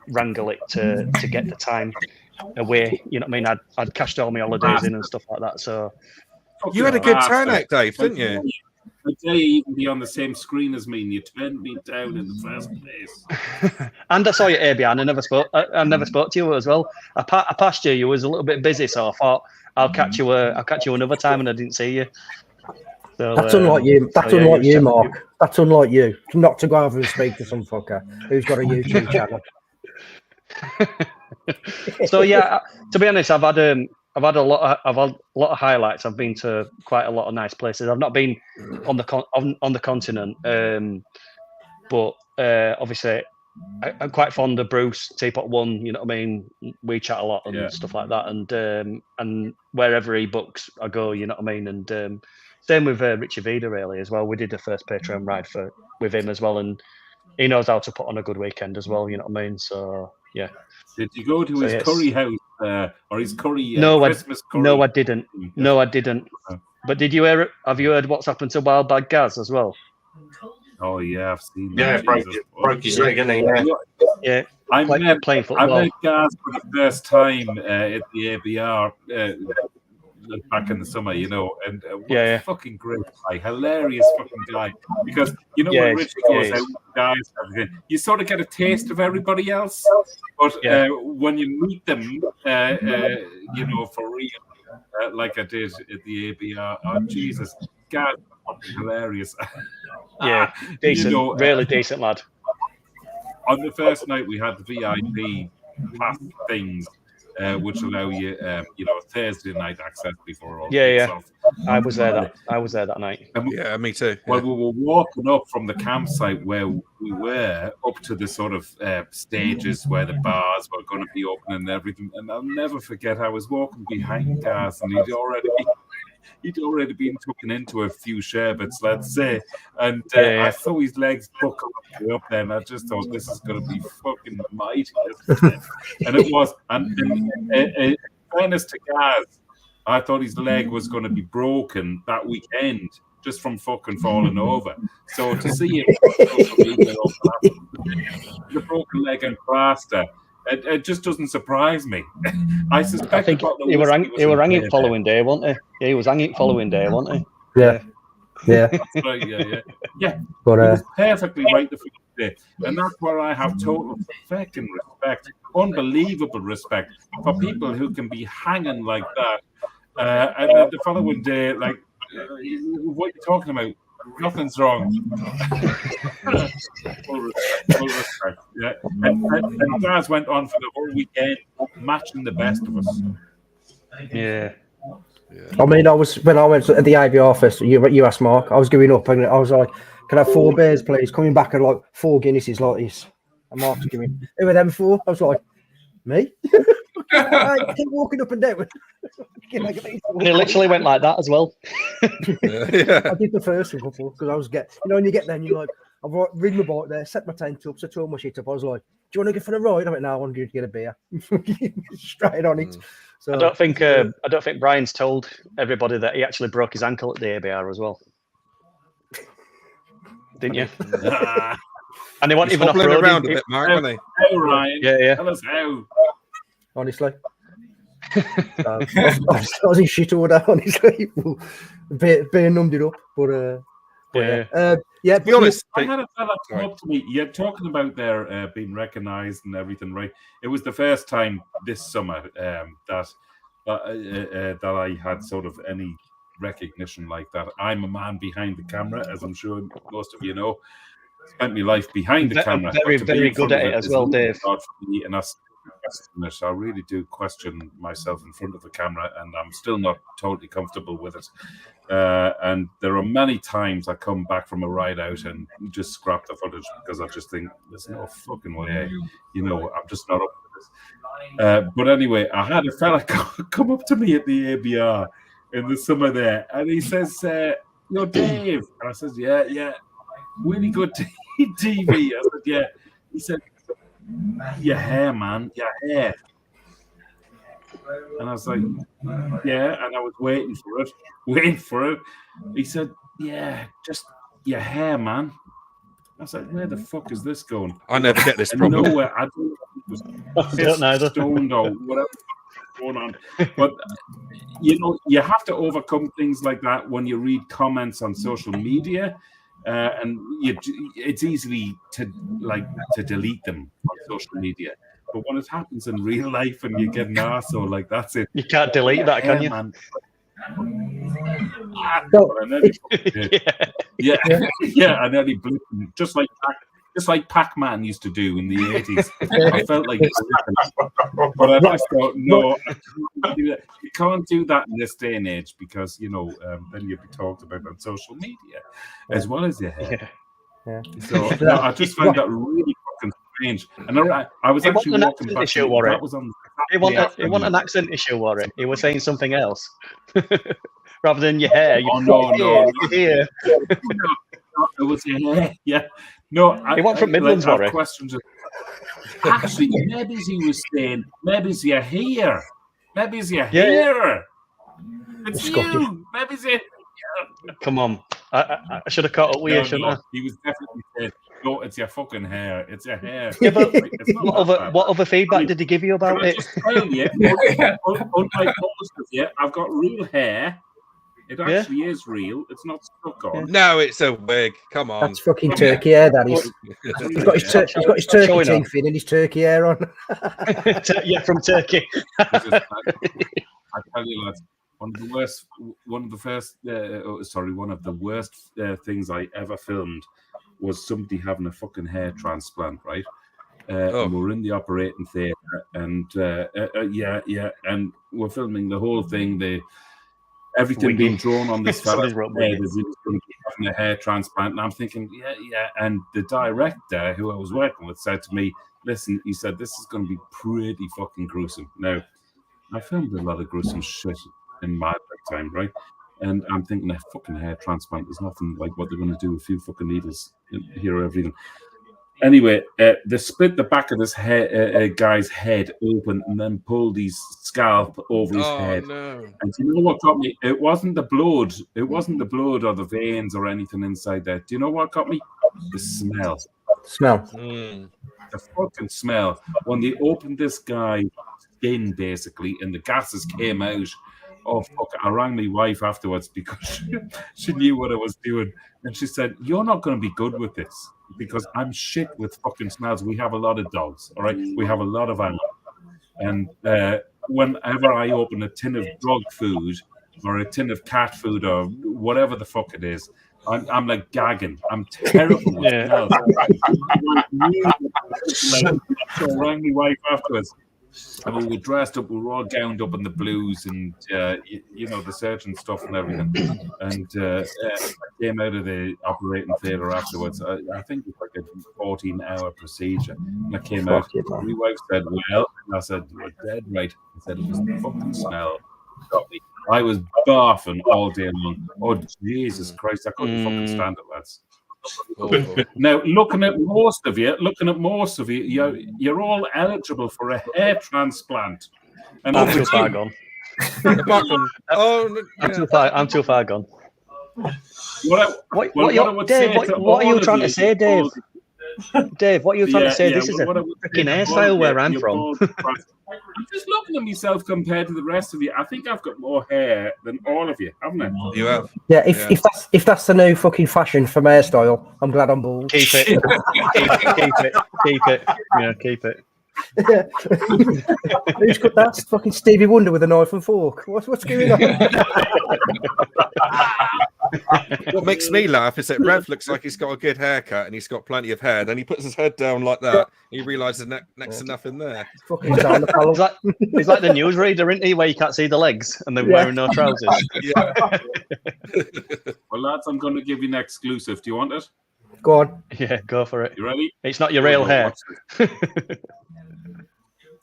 wrangle it to get the time away. You know what I mean? I'd cashed all my holidays in and stuff like that. So you had a good turnout, Dave, didn't you? I dare you even be on the same screen as me, and you turned me down in the first place. And I saw you, Abian. I never spoke to you as well. I passed you. You was a little bit busy, so I thought I'll catch you another time, and I didn't see you. So, that's unlike you. That's unlike you, Mark. That's unlike you. Not to go over and speak to some fucker who's got a YouTube channel. So yeah, to be honest, I've had a lot of highlights. I've been to quite a lot of nice places. I've not been on the continent, but obviously I'm quite fond of Bruce, Teapot One. You know what I mean? We chat a lot and stuff like that, and wherever he books, I go. You know what I mean? And same with Richie Vida really as well. We did the first Patreon ride with him as well, and he knows how to put on a good weekend as well. You know what I mean? So yeah. Did you go to his curry house or his curry Christmas curry? No, I didn't. No, I didn't. But have you heard what's happened to Wild Bag Gaz as well? Oh yeah, I've seen that. Yeah, broke his leg, didn't he? Yeah. I met football. Gaz for the first time at the ABR back in the summer, you know, and a fucking great guy, hilarious fucking guy. Because you know when Richie goes out with guys and everything, you sort of get a taste of everybody else, but when you meet them, you know, for real, like I did at the ABR, oh Jesus, Gaz, fucking hilarious. Yeah, decent, you know, really decent lad. On the first night, we had the VIP pass things, which allow you, you know, Thursday night access before all. I was there that night. Yeah, me too. Well, we were walking up from the campsite where we were up to the sort of stages where the bars were going to be open and everything. And I'll never forget, I was walking behind Gaz, and he'd already been taken into a few sherbets, let's say, and I saw his legs buckle up there, and I just thought, this is going to be fucking mighty, and it was. And in fairness to Gaz, I thought his leg was going to be broken that weekend just from fucking falling over. So to see him the broken leg and plaster, it just doesn't surprise me. I suspect. I think he were hanging following day, wasn't he? He was hanging following day, wasn't he? Yeah. That's right, yeah. But he was perfectly right the first day, and that's where I have total fucking respect, unbelievable respect for people who can be hanging like that, and then the following day, like, what are you talking about? Nothing's wrong. Full respect. Yeah. And Gaz went on for the whole weekend, matching the best of us. Yeah. I mean, when I went to the ABR festival, you asked Mark, I was going up and I was like, can I have 4 beers, please? Coming back at like 4 Guinnesses like this. And Mark's giving, who are them for? I was like, me? I keep walking up and down. And it literally went like that as well. I did the first couple because I was when you get there and you're like, I've ridden my bike there, set my tent up, set all my shit up. I was like, do you want to go for a ride? I went, no, I want to get a beer. Straight on it. So I don't think Brian's told everybody that he actually broke his ankle at the ABR as well. Didn't you? And they weren't even hobbling off-roading. around a bit, Mark, weren't they? How, Ryan? Yeah. Tell us how. Honestly. I was in shit order, honestly. Beer numbed it up, but To be honest, I had a fella come up to me. You're talking about their being recognised and everything, right? It was the first time this summer that I had sort of any recognition like that. I'm a man behind the camera, as I'm sure most of you know. Spent my life behind the camera. Very, very good at it as well, Dave. And I really do question myself in front of the camera, and I'm still not totally comfortable with it. And there are many times I come back from a ride out and just scrap the footage because I just think there's no fucking way, I'm just not up for this. But anyway, I had a fella come up to me at the ABR in the summer there, and he says, "You're Dave," and I says, "Yeah, really good TV." I said, "Yeah." He said, "Your hair, man, your hair." And I was like, "Yeah," and I was waiting for it. He said, "Yeah, just your hair, man." I was like, "Where the fuck is this going?" I never get this problem. Nowhere. I don't know. Stoned or whatever going on. But you have to overcome things like that when you read comments on social media. And it's easy to delete them on social media, but when it happens in real life and you get an arsehole like that's it, you can't delete that, can you? Man. I nearly blew him, just like Pac-Man used to do in the 80s. I felt like but I just thought, no, I can't do that. You can't do that in this day and age because then you'll be talked about on social media as well as your hair. Yeah. So I just found that really fucking strange. And I was actually walking back. That was on. It wasn't an accent issue, Warren. He was saying something else rather than your hair. No. Your hair. It was your hair. Yeah. No, he went from Midlands, Warren. Questions. Actually, maybe he was saying, maybe it's your hair. Maybe it's your hair. It's you. Maybe it's your hair. Come on. I should have caught up with you, shouldn't I? He was definitely saying, no, it's your fucking hair. It's your hair. Yeah, but what other feedback did he give you about it? Unlike most of you, I've got real hair. It actually is real. It's not stuck on. No, it's a wig. Come on. That's fucking turkey hair, that is. He's got his turkey teeth in and his turkey hair on. From Turkey. I tell you, lads, one of the worst things I ever filmed was somebody having a fucking hair transplant, right? And we're in the operating theatre, and and we're filming the whole thing. Everything being drawn on this fella's head as he was going to be having a hair transplant. And I'm thinking, yeah. And the director who I was working with said to me, listen, he said, this is going to be pretty fucking gruesome. Now, I filmed a lot of gruesome shit in my lifetime, right? And I'm thinking a fucking hair transplant is nothing like what they're going to do. A few fucking needles here or everything. Anyway, they split the back of this guy's head open and then pulled his scalp over his head. No. And do you know what got me? It wasn't the blood. It wasn't the blood or the veins or anything inside there. Do you know what got me? The smell. The fucking smell. When they opened this guy's skin, basically, and the gases came out. Oh, fuck. I rang my wife afterwards because she knew what I was doing. And she said, you're not going to be good with this because I'm shit with fucking smells. We have a lot of dogs, all right? We have a lot of animals. And whenever I open a tin of dog food or a tin of cat food or whatever the fuck it is, I'm like gagging. I'm terrible with smells. So I rang my wife afterwards. And we were dressed up, we were all gowned up in the blues and, the surgeon stuff and everything. And I came out of the operating theatre afterwards. I think it was like a 14-hour procedure. And I came out, my wife said, well, and I said, you're dead right. I said, it was the fucking smell. Got me. I was barfing all day long. Oh, Jesus Christ, I couldn't fucking stand it, lads. Now, looking at most of you, you're all eligible for a hair transplant. And I'm too far gone. I'm too far gone. What are you trying to say, Dave? Dave, what are you trying to say? This is a freaking hairstyle where I'm from. I'm just looking at myself compared to the rest of you. I think I've got more hair than all of you, haven't I? You have. Yeah, if that's the new fucking fashion for my hairstyle, I'm glad I'm bald. Keep it. keep it. Yeah, keep it. Who's got that? It's fucking Stevie Wonder with a knife and fork. What's going on? What makes me laugh is that Rev looks like he's got a good haircut and he's got plenty of hair. Then he puts his head down like that. He realizes next to nothing there. Fucking he's like the newsreader, isn't he? Where you can't see the legs and they're wearing no trousers. Yeah. Well, lads, I'm going to give you an exclusive. Do you want it? Go on. Yeah, go for it. You ready? It's not your real hair.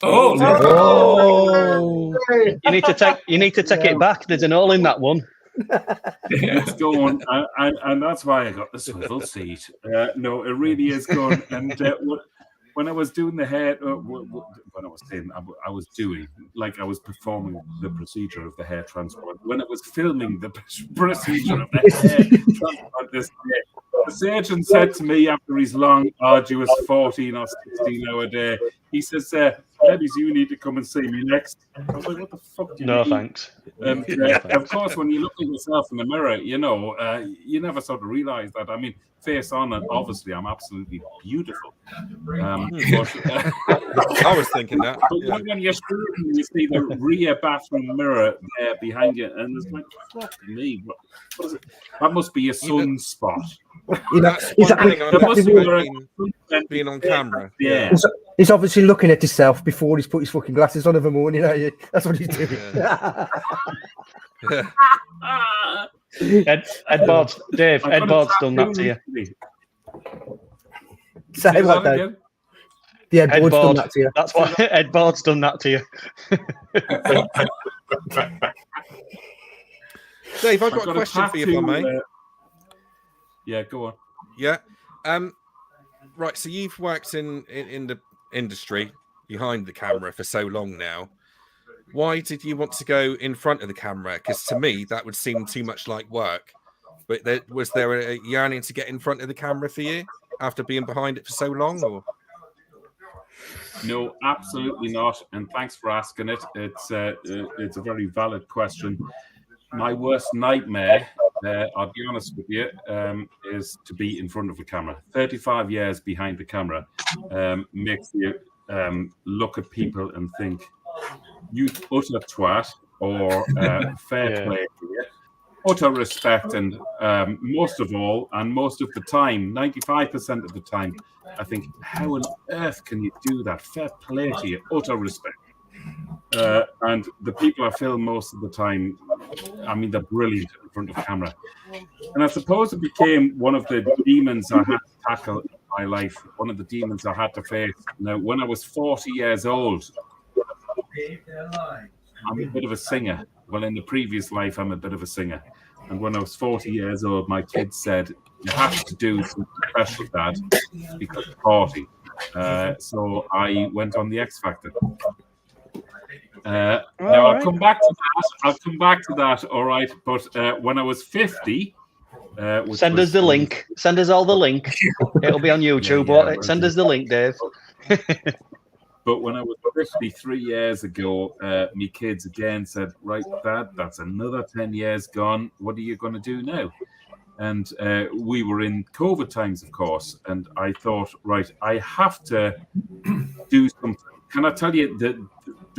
Oh. You need to take it back. There's an hole in that one. It's going, and that's why I got the swivel seat. No, it really is going. And when I was doing the hair, when I was saying I was doing, like I was performing the procedure of the hair transplant. When it was filming the procedure of the hair transplant this day, the surgeon said to me after his long, arduous 14 or 16-hour day, he says, maybe you need to come and see me next. I was like, what the fuck do you mean? Thanks. Of course, when you look at yourself in the mirror, you never sort of realise that. I mean, face on, and obviously I'm absolutely beautiful. But, I was thinking that. But when you're screwing, you see the rear bathroom mirror there behind you, and it's like, fuck me. What is it? That must be a sunspot. That's one thing I must being on camera. Yeah. He's obviously looking at himself before he's put his fucking glasses on every morning. That's what he's doing. Yeah. Ed Bard's done that to you. Say what, Dave? The Ed Bard's done that to you. That's what Ed Bard's done that to you. Dave, I've got a question for you, if I may. Yeah, go on. Yeah. Right, so you've worked in the industry behind the camera for so long now. Why did you want to go in front of the camera? Because to me, that would seem too much like work. But was there a yearning to get in front of the camera for you after being behind it for so long? Or? No, absolutely not. And thanks for asking it. It's a very valid question. My worst nightmare, I'll be honest with you, is to be in front of the camera. 35 years behind the camera makes you look at people and think, you utter twat, or fair play to you, utter respect, and most of all, and most of the time, 95% of the time, I think, how on earth can you do that? Fair play to you, utter respect. And the people I film most of the time, I mean, they're brilliant in front of camera. And I suppose it became one of the demons I had to tackle in my life, one of the demons I had to face. Now, when I was 40 years old, I'm a bit of a singer. Well, in the previous life, I'm a bit of a singer. And when I was 40 years old, my kids said, you have to do something special, Dad, because you're 40. So I went on the X Factor. Now, I'll come back to that, all right. But when I was 50... send us the link. Send us all the link. It'll be on YouTube. Send us the link, Dave. But when I was 53 years ago, my kids again said, right, Dad, that's another 10 years gone. What are you going to do now? And we were in COVID times, of course. And I thought, right, I have to do something. Can I tell you the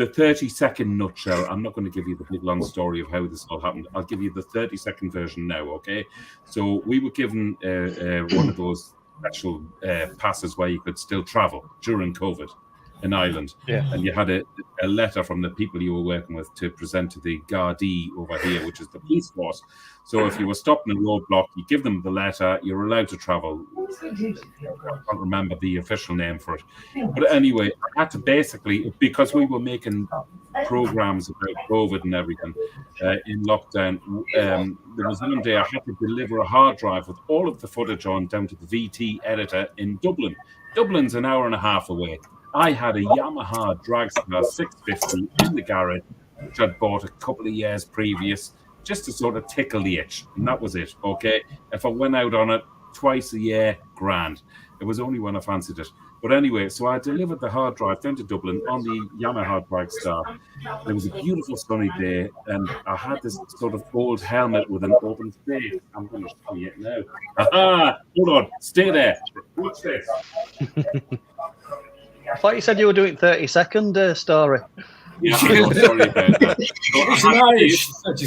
30-second nutshell? I'm not going to give you the big long story of how this all happened. I'll give you the 30-second version now, okay? So we were given one of those special passes where you could still travel during COVID. an island, and you had a letter from the people you were working with to present to the Gardaí over here, which is the police force. So if you were stopped in a roadblock, you give them the letter, you're allowed to travel. I can't remember the official name for it. But anyway, I had to basically, because we were making programs about COVID and everything in lockdown, there was one day I had to deliver a hard drive with all of the footage on down to the VT editor in Dublin. Dublin's an hour and a half away. I had a Yamaha Dragstar 650 in the garage, which I'd bought a couple of years previous, just to sort of tickle the itch, and that was it. Okay, if I went out on it twice a year, grand. It was only when I fancied it. But anyway, so I delivered the hard drive down to Dublin on the Yamaha Dragstar. There was a beautiful sunny day, and I had this sort of old helmet with an open face. I'm going to show you it now. Aha! Hold on, stay there. Watch this. I thought you said you were doing 30-second story. Yeah, I'm sorry about that.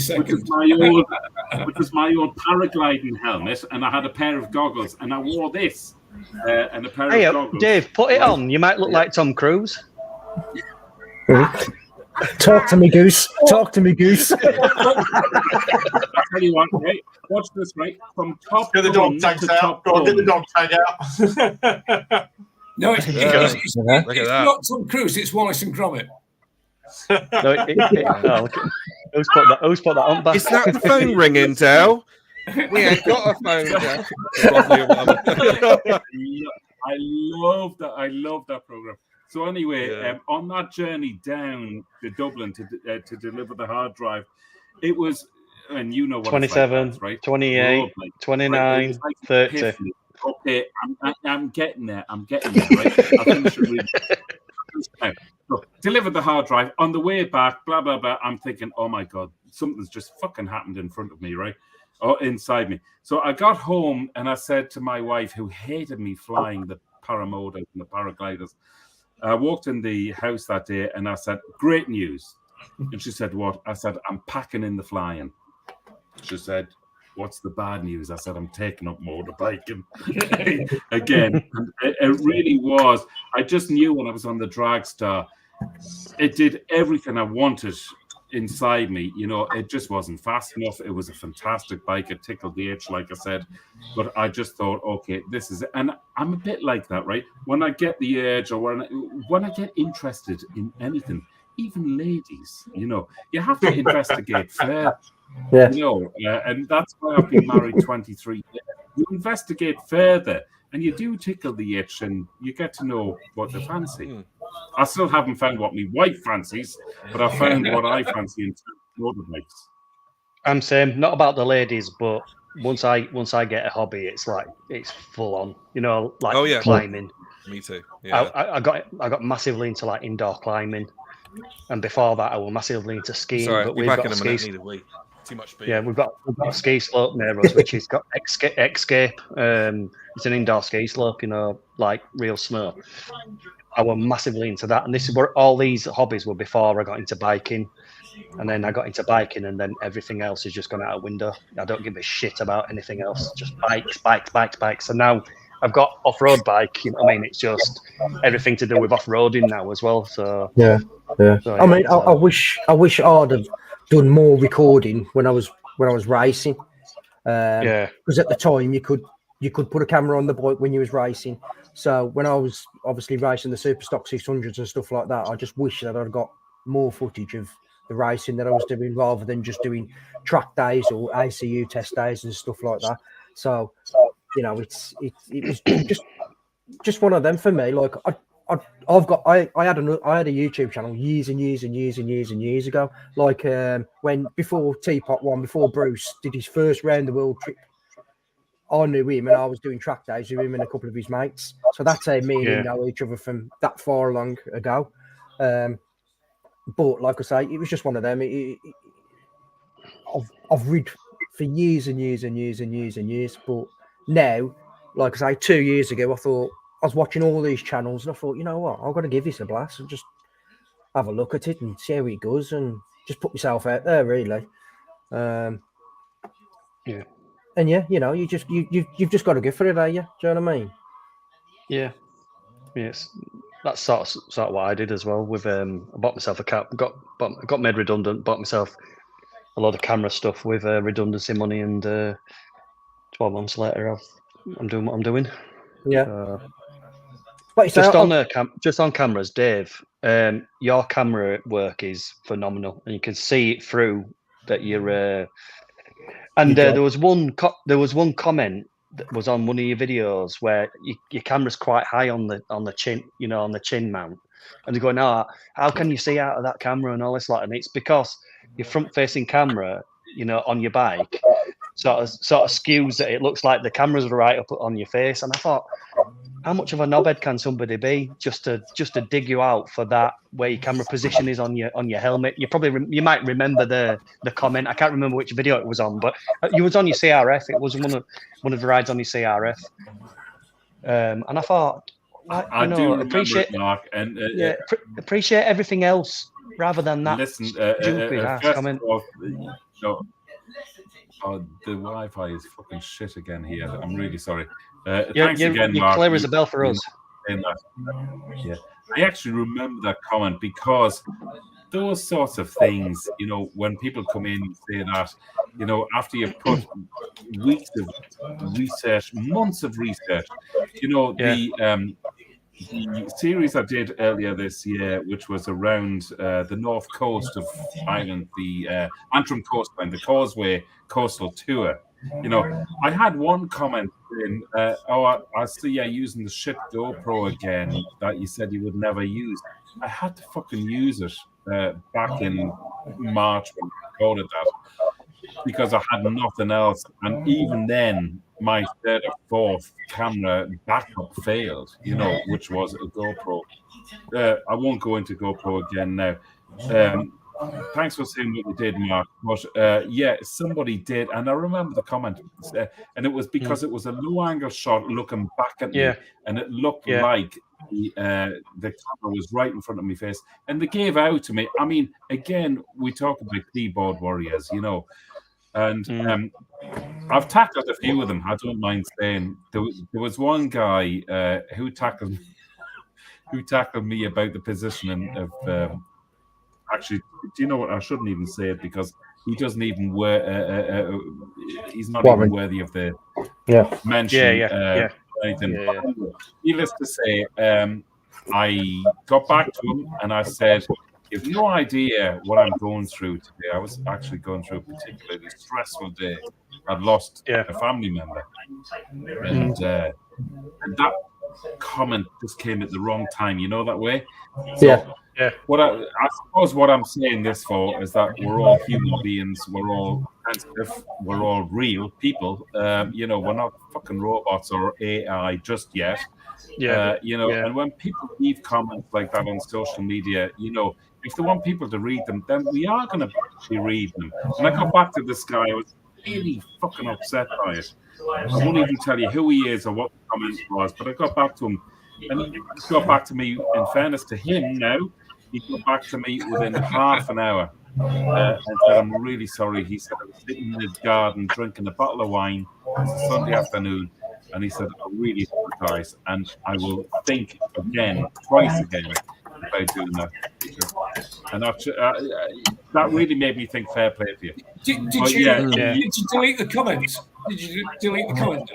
So which was my old paragliding helmet, and I had a pair of goggles, and I wore this and a pair of goggles. Dave, put it on. You might look like Tom Cruise. Talk to me, Goose. Talk to me, Goose. I'll tell you what, right? Watch this, right? From top get the dog tags out. Go on, get the dog tag out. No, it's not Tom Cruise. It's Wallace and Gromit. Who's put that on back? Is that the phone ringing, Dale? We ain't got a phone, Dale. I love that program. So anyway, on that journey down to Dublin to deliver the hard drive, it was, and you know what 27, it's like, right? 28, 29, 30. Okay, I'm getting there. Right? I finished it really. So, delivered the hard drive on the way back. Blah blah blah. I'm thinking, oh my god, something's just fucking happened in front of me, right? Or inside me. So I got home and I said to my wife, who hated me flying the paramotor and the paragliders. I walked in the house that day and I said, great news. And she said, what? I said, I'm packing in the flying. She said, what's the bad news? I said, I'm taking up motorbiking again. And it really was. I just knew when I was on the Dragstar, it did everything I wanted inside me. You know, it just wasn't fast enough. It was a fantastic bike. It tickled the itch, like I said. But I just thought, okay, this is it. And I'm a bit like that, right? When I get the urge or when I get interested in anything, even ladies, you know, you have to investigate further. Yeah. You know, and that's why I've been married 23 years. You investigate further and you do tickle the itch and you get to know what they fancy. I still haven't found what my wife fancies, but I found what I fancy in motorbikes. I'm same. Not about the ladies, but once I get a hobby, it's like it's full on. You know, like climbing. Me too. Yeah. I got massively into like indoor climbing, and before that, I was massively into skiing. Sorry, but we've got a minute. Too much speed. Yeah, we've got a ski slope near us, which has got Escape. It's an indoor ski slope, you know, like real snow. I was massively into that, and this is where all these hobbies were before I got into biking, and then I got into biking, and then everything else is just gone out the window. I don't give a shit about anything else, just bikes. And now I've got off-road bike. You know what I mean? It's just everything to do with off-roading now as well. So yeah. So, I mean, I wish I'd have done more recording when I was racing. Because at the time you could put a camera on the bike when you was racing. So when I was obviously racing the Superstock 600s and stuff like that, I just wish that I'd got more footage of the racing that I was doing rather than just doing track days or ACU test days and stuff like that. So you know, it was just one of them for me. Like I had a YouTube channel years and years ago. Like when before Teapot won, before Bruce did his first round the world trip, I knew him and I was doing track days with him and a couple of his mates. So that's how me and him know each other from that far long ago. But like I say, it was just one of them. I've read for years and years. But now, like I say, 2 years ago, I was watching all these channels and I thought, you know what, I've got to give this a blast and just have a look at it and see how it goes and just put myself out there, really. And yeah, you know, you've just got to go for it, are you? Do you know what I mean? Yeah. Yes. that's sort of what I did as well. With I bought myself a got made redundant. Bought myself a lot of camera stuff with redundancy money, and 12 months later, I'm doing what I'm doing. Yeah. Just on cameras, Dave. Your camera work is phenomenal, and you can see it through that you're. There was one comment that was on one of your videos where your camera's quite high on the chin, on the chin mount, and they're going, "Oh, how can you see out of that camera?" and all this and it's because your front-facing camera, on your bike, sort of skews that it looks like the camera's right up on your face. And I thought, how much of a knobhead can somebody be just to dig you out for that, where your camera position is on your helmet? You might remember the comment. I can't remember which video it was on, but it was on your CRF. It was one of the rides on your CRF. And I thought, I do appreciate it, Mark, and appreciate everything else rather than that. Listen, stupid ass comment. The Wi-Fi is fucking shit again here. I'm really sorry. You're again, Mark. Clear as a bell for us. Yeah, I actually remember that comment because those sorts of things, when people come in and say that, after you've put weeks of research, months of research, the series I did earlier this year, which was around the north coast of Ireland, the Antrim coastline, the Causeway Coastal Tour. I had one comment in, I see you using the shit GoPro again that you said you would never use. I had to fucking use it back in March when I recorded that because I had nothing else. And even then, my third or fourth camera backup failed, which was a GoPro. I won't go into GoPro again now. Thanks for saying what you did, Mark. But somebody did, and I remember the comment, and it was because it was a low-angle shot looking back at me, and it looked like the camera was right in front of my face, and they gave out to me. I mean, again, we talk about keyboard warriors, and I've tackled a few of them. I don't mind saying there was one guy who tackled me about the positioning of. Actually, do you know what? I shouldn't even say it because he doesn't even he's not even worthy of the mention. Anything. Needless to say, I got back to him and I said, "You've no idea what I'm going through today. I was actually going through a particularly stressful day. I'd lost a family member, and that comment just came at the wrong time. That way. So, I suppose what I'm saying this for is that we're all human beings. We're all sensitive. We're all real people. We're not fucking robots or AI just yet. And when people leave comments like that on social media, if they want people to read them, then we are going to actually read them. And I got back to this guy. I was really fucking upset by it. I won't even tell you who he is or what the comment was, but I got back to him. And he got back to me, in fairness to him now, he got back to me within half an hour and said, "I'm really sorry." He said, "I was sitting in his garden drinking a bottle of wine. It's a Sunday afternoon." And he said, "I really apologize. And I will think twice again, about doing that." And that really made me think fair play for you. Did you delete the comments? Did you delete the comment?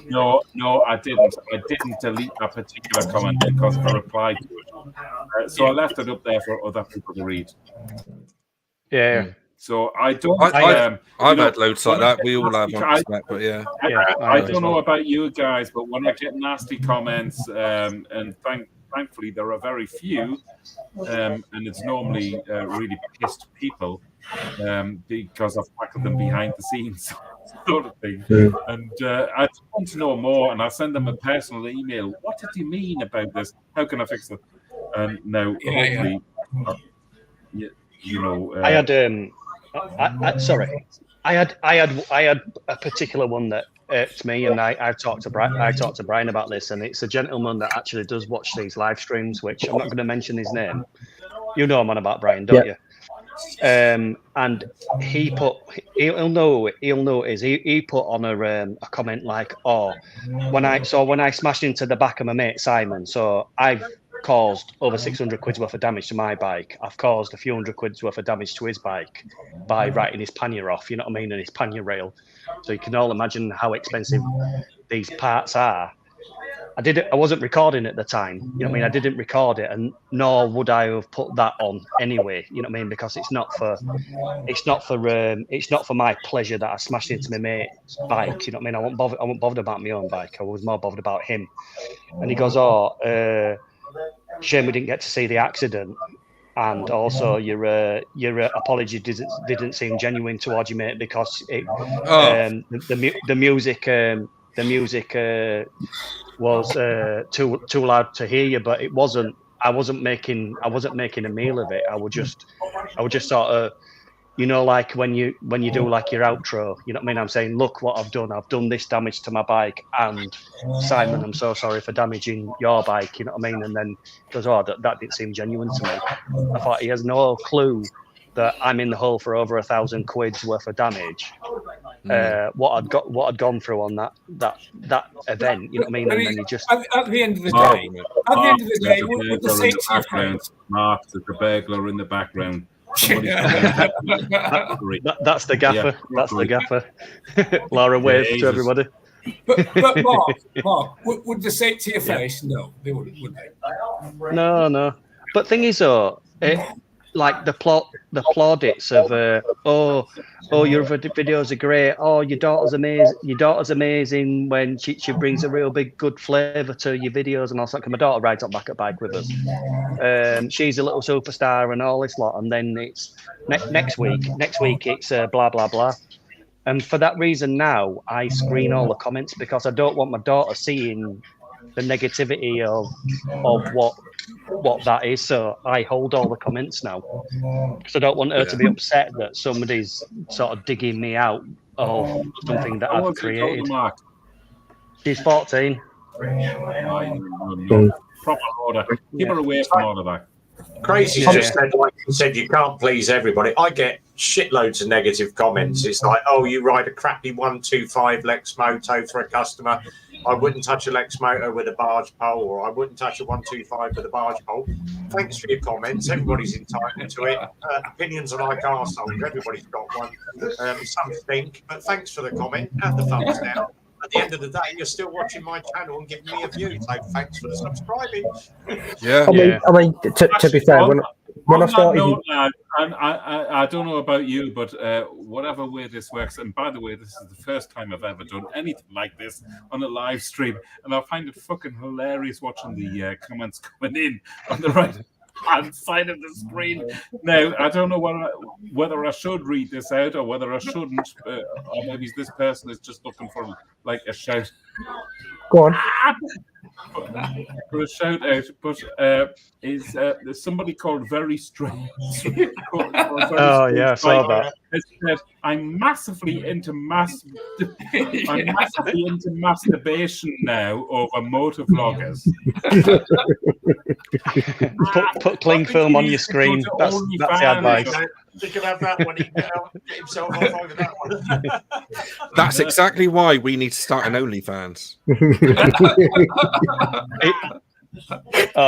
No, I didn't. I didn't delete that particular comment because I replied to it. So I left it up there for other people to read. Yeah. So I don't. I've had loads like that. We all have on Slack, but I don't know about you guys, but when I get nasty comments, and thankfully there are very few, and it's normally really pissed people, because I've tackled them behind the scenes, sort of thing. And I just want to know more, and I send them a personal email. What did you mean about this? How can I fix it? And now, hopefully, I had I had a particular one that irked me, and I talked to Brian about this, and it's a gentleman that actually does watch these live streams, which I'm not going to mention his name. You know I'm on about Brian, don't you? And he put, he'll know is he put on a comment like, "Oh, when I smashed into the back of my mate Simon, so I've caused over 600 quid's worth of damage to my bike. I've caused a few hundred quid's worth of damage to his bike by writing his pannier off, you know what I mean, and his pannier rail. So you can all imagine how expensive these parts are. I wasn't recording at the time, you know what I mean? I didn't record it, and nor would I have put that on anyway, you know what I mean? Because it's not for my pleasure that I smashed into my mate's bike, you know what I mean? I wasn't bothered about my own bike. I was more bothered about him. And he goes, shame we didn't get to see the accident. And also, your apology didn't seem genuine towards your mate because the music was too loud to hear you, but it wasn't. I wasn't making a meal of it. I would just sort of, you know, like when you do like your outro, you know what I mean? I'm saying, look what I've done. I've done this damage to my bike, and Simon, I'm so sorry for damaging your bike. You know what I mean? And then he goes, that didn't seem genuine to me. I thought he has no clue that I'm in the hole for over 1,000 quid's worth of damage. What I'd gone through on that event, you know what I mean? And then you just at the end of the day, with the safety background, Mark, there's a burglar in the background. That's the gaffer. Yeah, that's the gaffer. Laura waves to everybody. But Mark, would the safety your face? No, they wouldn't, would they? No. But thing is, like the plaudits of your videos are great. Oh, your daughter's amazing. Your daughter's amazing when she brings a real big good flavour to your videos and all that. My daughter rides on back at bike with us. She's a little superstar and all this lot. And then it's next week. Next week it's blah blah blah. And for that reason, now I screen all the comments because I don't want my daughter seeing the negativity of what that is. So I hold all the comments now because I don't want her to be upset that somebody's sort of digging me out of something that I've created. She's 14. Proper order. Keep her away from all of that. Crazy's just said, like you said, you can't please everybody. I get shitloads of negative comments. It's like, oh, you ride a crappy 125 Lex Moto for a customer. I wouldn't touch a Lex Moto with a barge pole, or I wouldn't touch a 125 with a barge pole. Thanks for your comments. Everybody's entitled to it. Opinions are like arseholes. Everybody's got one. Some stink, but thanks for the comment and the thumbs down. At the end of the day, you're still watching my channel and giving me a view. So thanks for the subscribing. I mean, to be fair, when I started, I don't know about you, but whatever way this works, and by the way, this is the first time I've ever done anything like this on a live stream, and I find it fucking hilarious watching the comments coming in on the right hand side of the screen. Now, I don't know whether I should read this out or whether I shouldn't, or maybe this person is just looking for like a shout. Go on. For a shout out, but there's somebody called Very Strange. I saw that. It said, I'm massively into masturbation now over motor vloggers. put cling film on your screen. That's the advice. You can have that one. He can get himself off over that one. That's exactly why we need to start an OnlyFans.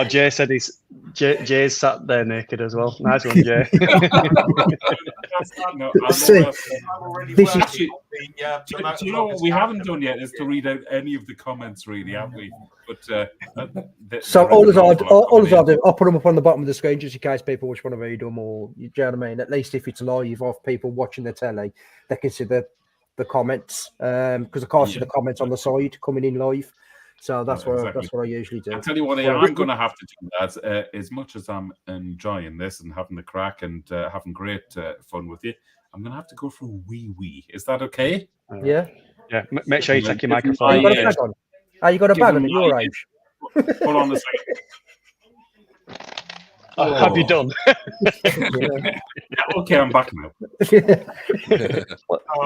Jay said Jay's sat there naked as well. Nice one, Jay. Do you know what we haven't done yet is to read out any of the comments, really, have we? But so all I'll do, I'll put them up on the bottom of the screen just in case people just want to read them, or you know what I mean. At least if it's live of people watching the telly, they can see the comments because I can't see the comments on the side coming in live. So that's what I usually do. I'll tell you what, I'm going to have to do that. As much as I'm enjoying this and having the crack and having great fun with you, I'm going to have to go for a wee. Is that okay? Yeah. Make sure you check your microphone. You got a bag on? You got a bag on at your age? Hold on a second. Have you done? Okay, I'm back now.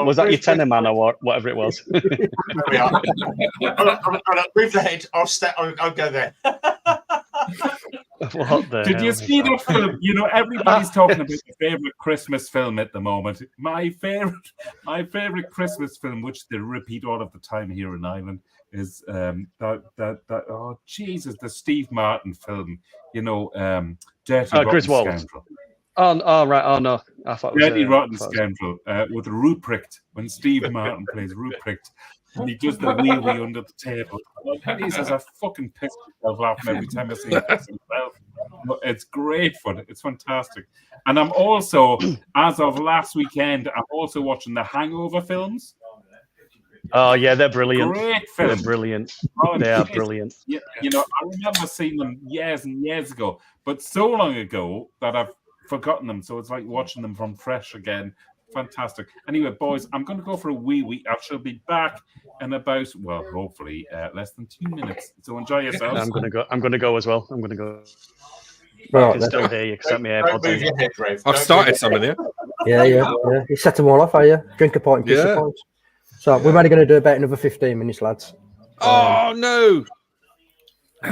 Was that your tenor man or whatever it was? There we are. Move the head. I'll go there. What the Did hell you is see that? that film? You know, everybody's talking about their favorite Christmas film at the moment. My favorite Christmas film, which they repeat all of the time here in Ireland, is oh Jesus, the Steve Martin film. You know, Dirty Rotten Griswold. Scoundrel. Oh, right. Oh, no. I thought it was... Dirty Rotten Scoundrel with Ruprecht, when Steve Martin plays Ruprecht. And he does the wee under the table. Oh, Jesus, I fucking piss myself laughing every time I see him piss himself. It's great fun. It's fantastic. And I'm also, as of last weekend, I'm also watching the Hangover films. Oh, yeah, they're brilliant. Great films. They're brilliant. Oh, They are brilliant. You know, I remember seeing them years and years ago, but so long ago that I've forgotten them. So it's like watching them from fresh again. Fantastic. Anyway, boys, I'm going to go for a wee. I shall be back in about, well, hopefully less than 2 minutes. So enjoy yourselves. I'm going to go as well. I'm going to go. Right, I can still hear you except my Don't move AirPods. your head, Rave. I've started some of you. Yeah. You set them all off, are you? Drink a pint and piss a pint. So we're only going to do about another 15 minutes, lads. Oh, no.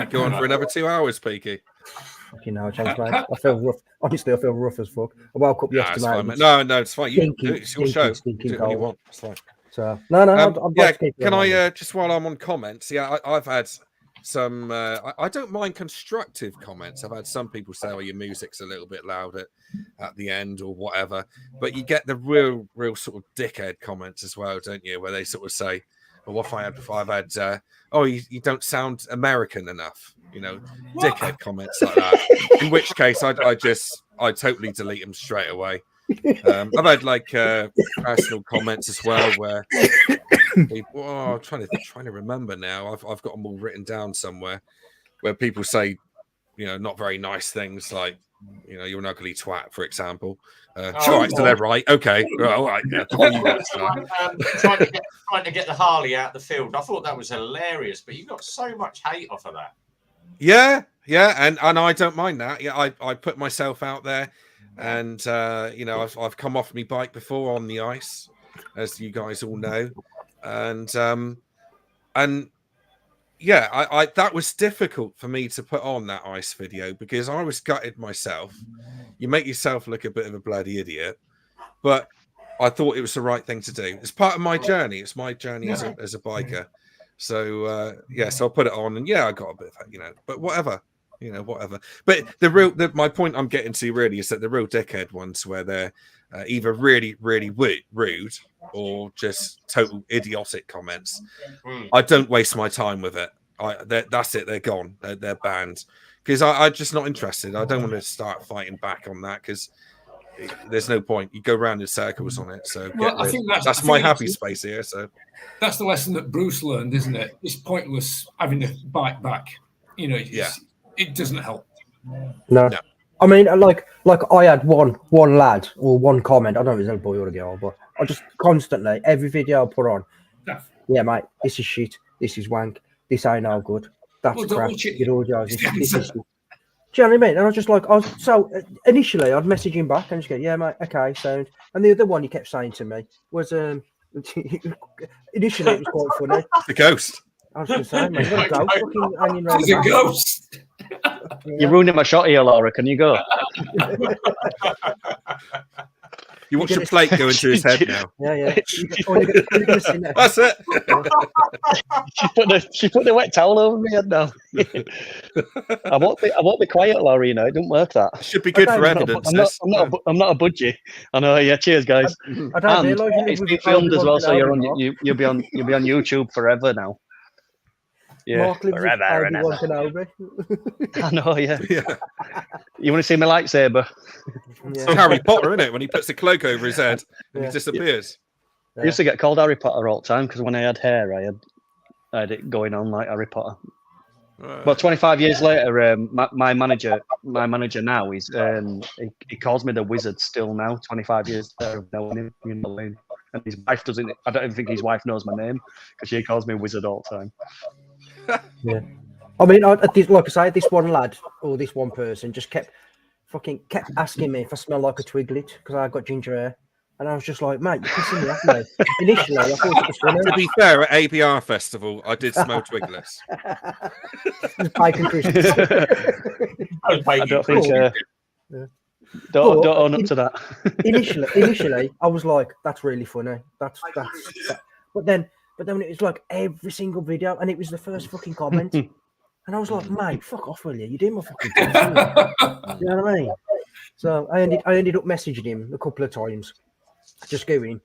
Go on for another 2 hours, Peaky. Fucking hell, James, mate. I feel rough. Honestly, I feel rough as fuck. I woke up Nah, it's yesterday. fine, mate. No, it's fine. Stinky, It's your show. stinky Do it when you cold. want. It's fine. So, no, I'm Yeah, can I, just while I'm on comments, I've had some, I don't mind constructive comments. I've had some people say, oh, your music's a little bit loud at the end or whatever. But you get the real sort of dickhead comments as well, don't you? Where they sort of say, well, what if I've had, oh, you don't sound American enough. You know, dickhead comments like that. In which case, I totally delete them straight away. I've had like personal comments as well where people, I'm trying to remember now. I've got them all written down somewhere where people say, you know, not very nice things like, you know, you're an ugly twat, for example. All right, so they're right. Okay, all right. Yeah. Trying to get the Harley out of the field. I thought that was hilarious, but you got so much hate off of that. Yeah, and I don't mind that. Yeah, I put myself out there, and you know, I've come off my bike before on the ice, as you guys all know, and yeah, I that was difficult for me to put on that ice video because I was gutted myself. You make yourself look a bit of a bloody idiot, but I thought it was the right thing to do. It's part of my journey. It's my journey as a biker. So so I put it on, and yeah, I got a bit of, you know, but whatever, you know, whatever. But my point I'm getting to really is that the real dickhead ones where they're either really rude or just total idiotic comments. I don't waste my time with it. That's it. They're gone. They're banned because I'm just not interested. I don't want to start fighting back on that because there's no point. You go round in circles on it. So well, I think that's my happy space here. So that's the lesson that Bruce learned, isn't it? It's pointless having to bite back. You know, it doesn't help. No. I mean, like I had one lad or one comment. I don't know if it's a boy or a girl, but I just constantly every video I put on. Yeah, mate, this is shit. This is wank. This ain't no good. That's crap. Get all yours. This is. Do you know what I mean? And I was just like, so initially I'd message him back and just go, yeah, mate, okay, sound. And the other one he kept saying to me was, initially it was quite funny. The ghost. I was going to say, mate, what a ghost fucking hanging around. It's a ghost. You're ruining my shot here, Laura. Can you go? You watch the plate go into his head now. Yeah. That's it. She put the wet towel over my head now. I won't be quiet, Laura. You know, it don't work that. Should be good for evidence. I'm not a budgie. I know. Yeah. Cheers, guys. I don't realise it's been filmed as well, so you'll be on YouTube forever now. Yeah, Mark lives forever and ever. I know, yeah. You want to see my lightsaber? Yeah. Harry Potter, isn't it? When he puts the cloak over his head and he disappears. I used to get called Harry Potter all the time because when I had hair, I had it going on like Harry Potter. But 25 years later, my manager now, he calls me the Wizard still now. 25 years later, knowing him, you know, and his wife doesn't. I don't even think his wife knows my name because she calls me Wizard all the time. Yeah, I mean, like I say, this one lad or this one person just kept asking me if I smell like a twiglet because I got ginger hair, and I was just like, mate, you're pissing me off, mate. Initially, I thought it was funny. To be fair, at ABR Festival, I did smell twiglets. Bacon crisps. I don't think. Don't own up to that. initially, I was like, "That's really funny." That's. But then it was like every single video, and it was the first fucking comment, and I was like, "Mate, fuck off, will you? You're doing my fucking thing." You know what I mean? So I ended up messaging him a couple of times, just going.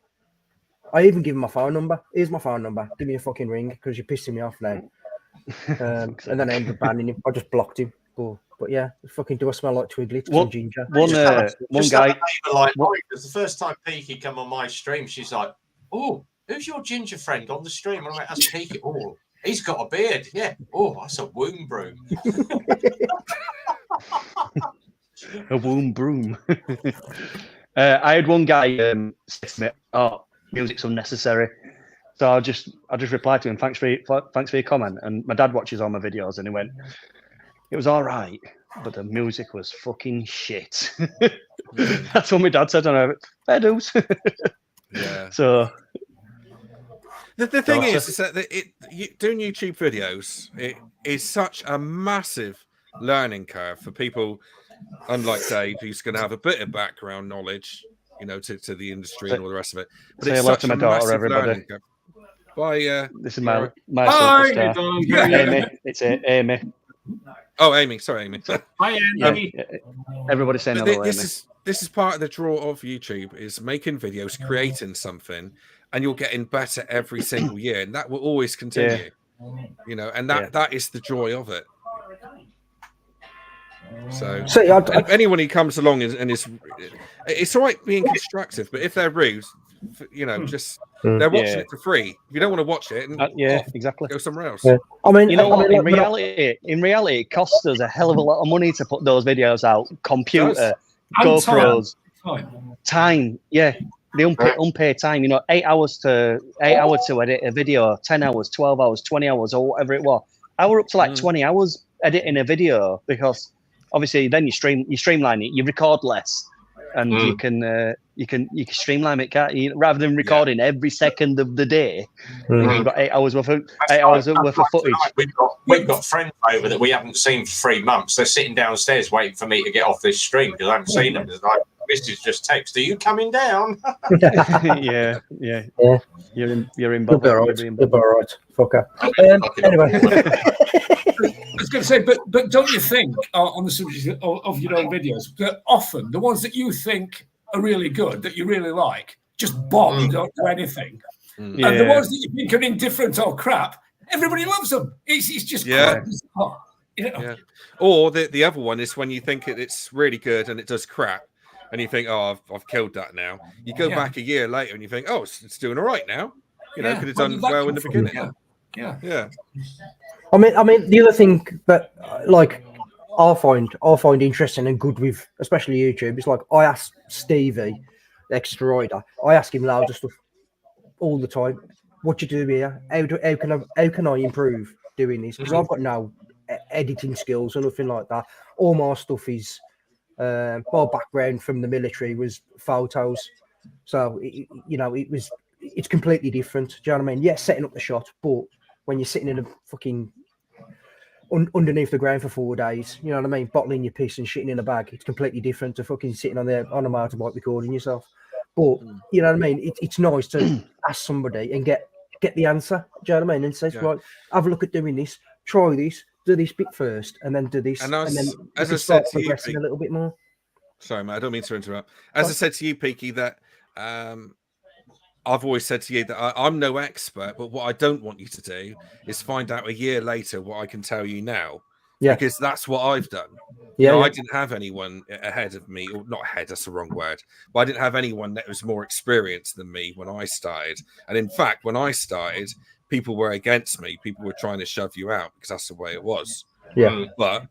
I even give him my phone number. Here's my phone number. Give me a fucking ring because you're pissing me off now. And then I ended up banning him. I just blocked him. But yeah, fucking do I smell like Twiggly? It's ginger. One guy. Because the first time Peaky come on my stream, she's like, "Oh, who's your ginger friend on the stream?" And I'm like, "That's Peaky." "Oh, he's got a beard." "Yeah." "Oh, that's a womb broom." A womb broom. I had one guy say to me, "Oh, music's unnecessary." So I just replied to him, thanks for your comment. And my dad watches all my videos, and he went, "It was all right, but the music was fucking shit." That's what my dad said, and I went, "Fair dues." Yeah. So the thing is that doing YouTube videos, it is such a massive learning curve for people, unlike Dave, who's going to have a bit of background knowledge, to the industry and all the rest of it. But it's such a massive learning curve. This is my superstar. Amy. It's Amy. Oh, Amy. Sorry, Amy. Hi, Amy. Everybody's saying hello, Amy. This is part of the draw of YouTube, is making videos, creating something, and you're getting better every single year, and that will always continue. And that is the joy of it. So if anyone who comes along and is, it's all right being constructive, but if they're rude, just they're watching it for free. If you don't want to watch it, exactly, go somewhere else. Yeah. In reality, it costs us a hell of a lot of money to put those videos out. Computer, GoPros, time. Yeah, the unpaid time. 8 hours to edit a video, 10 hours, 12 hours, 20 hours, or whatever it was. I were up to like 20 hours editing a video because obviously then you streamline it, you record less, and you can streamline it, can't you? Rather than recording every second of the day, you've got 8 hours worth of footage. We've got friends over that we haven't seen for 3 months. They're sitting downstairs waiting for me to get off this stream because I haven't seen them. It's like, this is just text. "Are you coming down?" Yeah. You're in. You'll be all right. Fucker. Anyway. I was going to say, but don't you think, on the subject of your own videos, that often the ones that you think are really good, that you really like, just bomb, don't do anything, and the ones that you think are indifferent or crap, everybody loves them. It's just crap. Or the other one is when you think it's really good and it does crap, and you think, "Oh, I've killed that now." You go back a year later and you think, "Oh, it's doing all right now." Could have done well in the beginning. Yeah. I mean, the other thing that I find interesting and good with, especially YouTube, is like I ask Stevie, the ex-rider, I ask him loads of stuff all the time. What you do here? How can I improve doing this? Because I've got no editing skills or nothing like that. All my stuff is my background from the military was photos, so it's completely different. Do you know what I mean? Yeah, setting up the shot, but when you're sitting in a fucking underneath the ground for 4 days, you know what I mean, bottling your piss and shitting in a bag, it's completely different to fucking sitting on a motorbike recording yourself. But you know what I mean, it's nice to ask somebody and get the answer. Do you know what I mean? And say, right, have a look at doing this, try this, do this bit first, and then do this, and then as I said to you, a little bit more. Sorry, mate, I don't mean to interrupt. As I said to you, Peaky, that I've always said to you that I'm no expert, but what I don't want you to do is find out a year later what I can tell you now. Yeah. Because that's what I've done. Yeah, I didn't have anyone ahead of me, or not ahead, that's the wrong word, but I didn't have anyone that was more experienced than me when I started. And in fact, when I started, people were against me. People were trying to shove you out because that's the way it was. Yeah. But,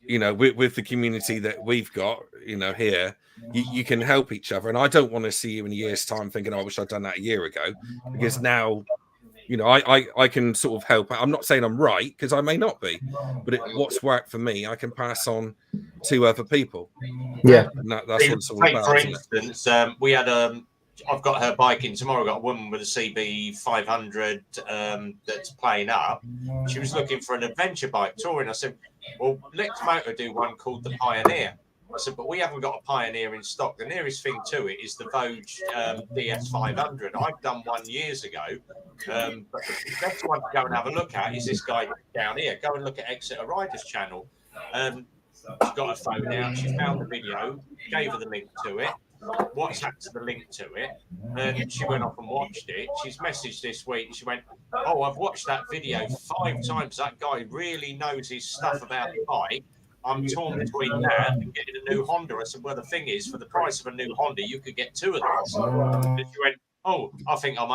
with the community that we've got, here, you can help each other. And I don't want to see you in a year's time thinking, "Oh, I wish I'd done that a year ago," because now, I can sort of help. I'm not saying I'm right, because I may not be, but what's worked for me, I can pass on to other people. Yeah. And that's what it's all about. For instance, we had I've got her biking tomorrow. I've got a woman with a CB 500 that's playing up. She was looking for an adventure bike touring. I said, well, Lex Motor do one called the Pioneer. I said, but we haven't got a Pioneer in stock. The nearest thing to it is the Vogue DS 500. I've done one years ago. But the best one to go and have a look at is this guy down here. Go and look at Exeter Riders channel. She's got her phone out. She found the video, gave her the link to it. WhatsApp to the link to it, and she went off and watched it. She's messaged this week and she went, oh, I've watched that video 5 times. That guy really knows his stuff about the bike. I'm torn between that and getting a new Honda. I said, well, the thing is, for the price of a new Honda, you could get 2 of those. And she went, oh, I think I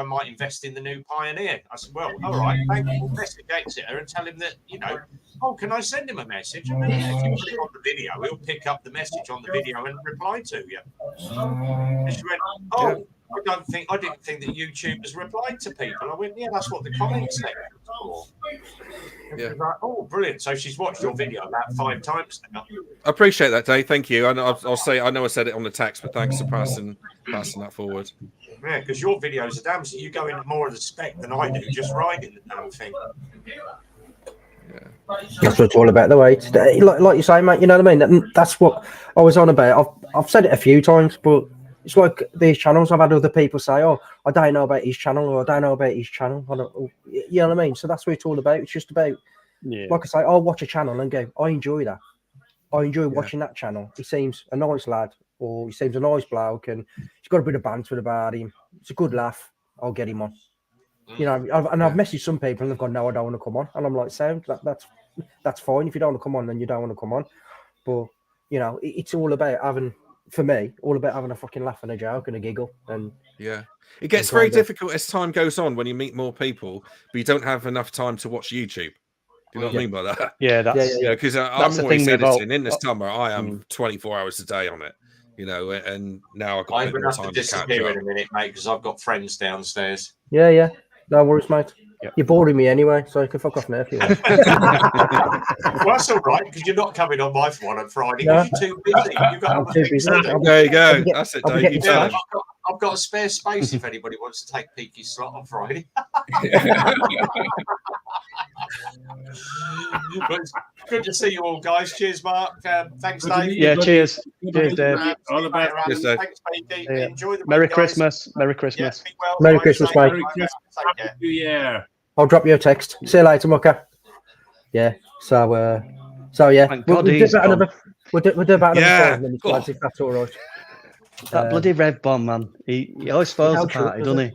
might invest in the new Pioneer. I said, well, all right, thank you. We'll message Exeter and tell him that, oh, can I send him a message? And then if you put it on the video, he'll pick up the message on the video and reply to you. And she went, oh, I didn't think that YouTubers replied to people. I went, yeah, that's what the comments said. Yeah. Like, oh, brilliant. So she's watched your video about 5 times now. I appreciate that, Dave. Thank you. I'll say, I know I said it on the text, but thanks for passing that forward. Yeah, because your videos are damn, so you go into more of the spec than I do, just riding the damn thing. Yeah. That's what it's all about, though. Like you say, mate, you know what I mean? That's what I was on about. I've said it a few times, but it's like these channels. I've had other people say, oh, I don't know about his channel, or I don't know about his channel. You know what I mean? So that's what it's all about. It's just about, like I say, I'll watch a channel and go, I enjoy that. I enjoy watching that channel. He seems a nice lad, or he seems a nice bloke, and he's got a bit of banter about him. It's a good laugh. I'll get him on. You know, I've messaged some people and they've gone, no, I don't want to come on. And I'm like, sound, that's fine. If you don't want to come on, then you don't want to come on. But, it's all about having, for me, having a fucking laugh and a joke and a giggle. And yeah, it gets very difficult as time goes on when you meet more people, but you don't have enough time to watch YouTube. Do you know what I mean by that? Yeah, that's because I'm always editing. In the summer, I am 24 hours a day on it. And now I've got a bit more time to catch up. In a minute, mate, because I've got friends downstairs. Yeah. No worries, mate. Yep. You're boring me anyway, so you can fuck off now if you want. Well, that's all right, because you're not coming on my one on Friday because you're too busy. I'm too busy. There you go. That's it, Dave. I've got a spare space if anybody wants to take Peaky's slot on Friday. But it's good to see you all, guys. Cheers, Mark. Thanks, Dave. Yeah, cheers. Cheers, Dave. All about Thanks, Peaky. Yeah. Enjoy the Merry week, Christmas. Guys. Merry Christmas. Yeah, well, Merry Christmas, mate. Happy New Year. I'll drop you a text. See you later, Mucker. Yeah. So yeah. We'll do about another 5 minutes, guys, if that's all right. That bloody Rev bomb, man. He always spoils the party, doesn't he?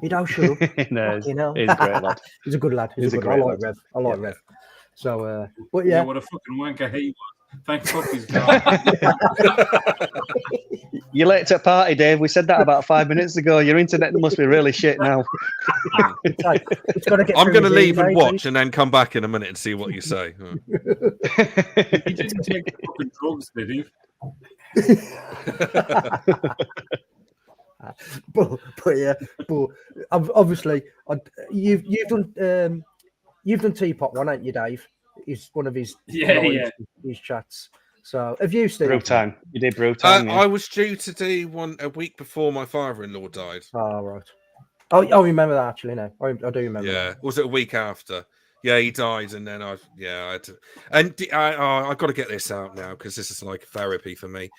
He don't show up. No, he's a great lad. He's a good lad. He's a good lad. I like Rev. So, but yeah, what a fucking wanker he was. Thank fuck he's gone. You're late to a party, Dave. We said that about 5 minutes ago. Your internet must be really shit now. I'm going to leave and watch and then come back in a minute and see what you say. He didn't take fucking drugs, did he? but obviously you've done Teapot one, ain't you, Dave? It's one of his his chats. So have you still brew time? You did brew time. I was due to do one a week before my father-in-law died. Oh right. I remember that actually. No, I do remember. Yeah, was it a week after? Yeah, he died, and then I had to, and I got to get this out now because this is like therapy for me.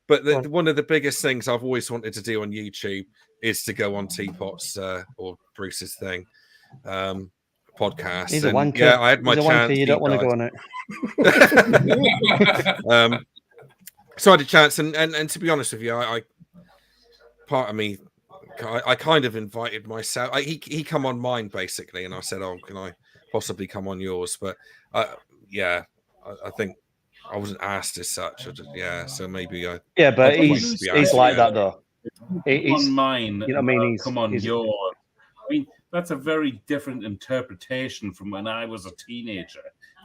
But one of the biggest things I've always wanted to do on YouTube is to go on Teapot's or Bruce's thing podcast. He's a wanker. Yeah, I had my chance. You don't want to go on it. So I had a chance, and to be honest with you, I part of me, I kind of invited myself. He come on mine basically, and I said, "Oh, can I possibly come on yours?" But I think I wasn't asked as such. So maybe I. Yeah, but he's like that though. He's on mine. You know what I mean? Come on yours. I mean, that's a very different interpretation from when I was a teenager.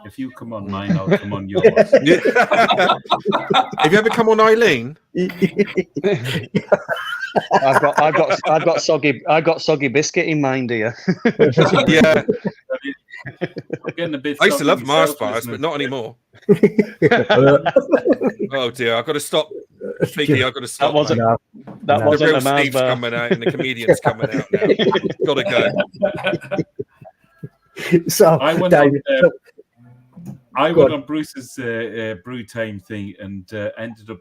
If you come on mine, I'll come on yours. Have you ever come on Eileen? I've got soggy biscuit in mind, dear. Yeah. I'm getting a bit I used to love Mars bars, but not anymore. Oh dear, I've got to stop Vicky, I've got to stop. That wasn't No. that No. The wasn't real a Mars Steve's bar. coming out and the comedian's coming out now. Got to go. So, I went David, I Go went on. on Bruce's brew time thing and ended up,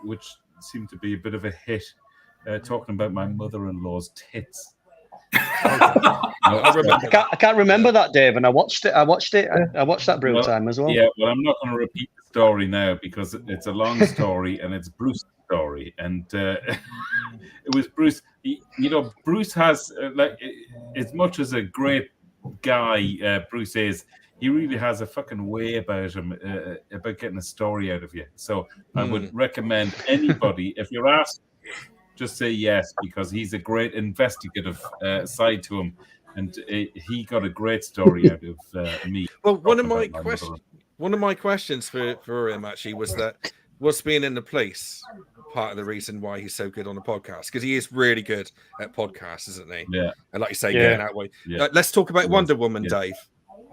which seemed to be a bit of a hit, talking about my mother-in-law's tits. I remember. I can't remember that, Dave, and I watched it. I watched that brew Well, time as well. Yeah, well, I'm not going to repeat the story now because it's a long story and it's Bruce's story. And it was Bruce. Bruce has, as much as a great guy Bruce is, he really has a fucking way about him, about getting a story out of you. So I would recommend anybody, if you're asked, just say yes, because he's a great investigative side to him, and he got a great story out of me. Well, one of my questions for him actually was being in the police part of the reason why he's so good on the podcast, because he is really good at podcasts, isn't he? Yeah. And like you say, Yeah. getting that way. Yeah. Let's talk about Wonder Woman, Yeah. Dave.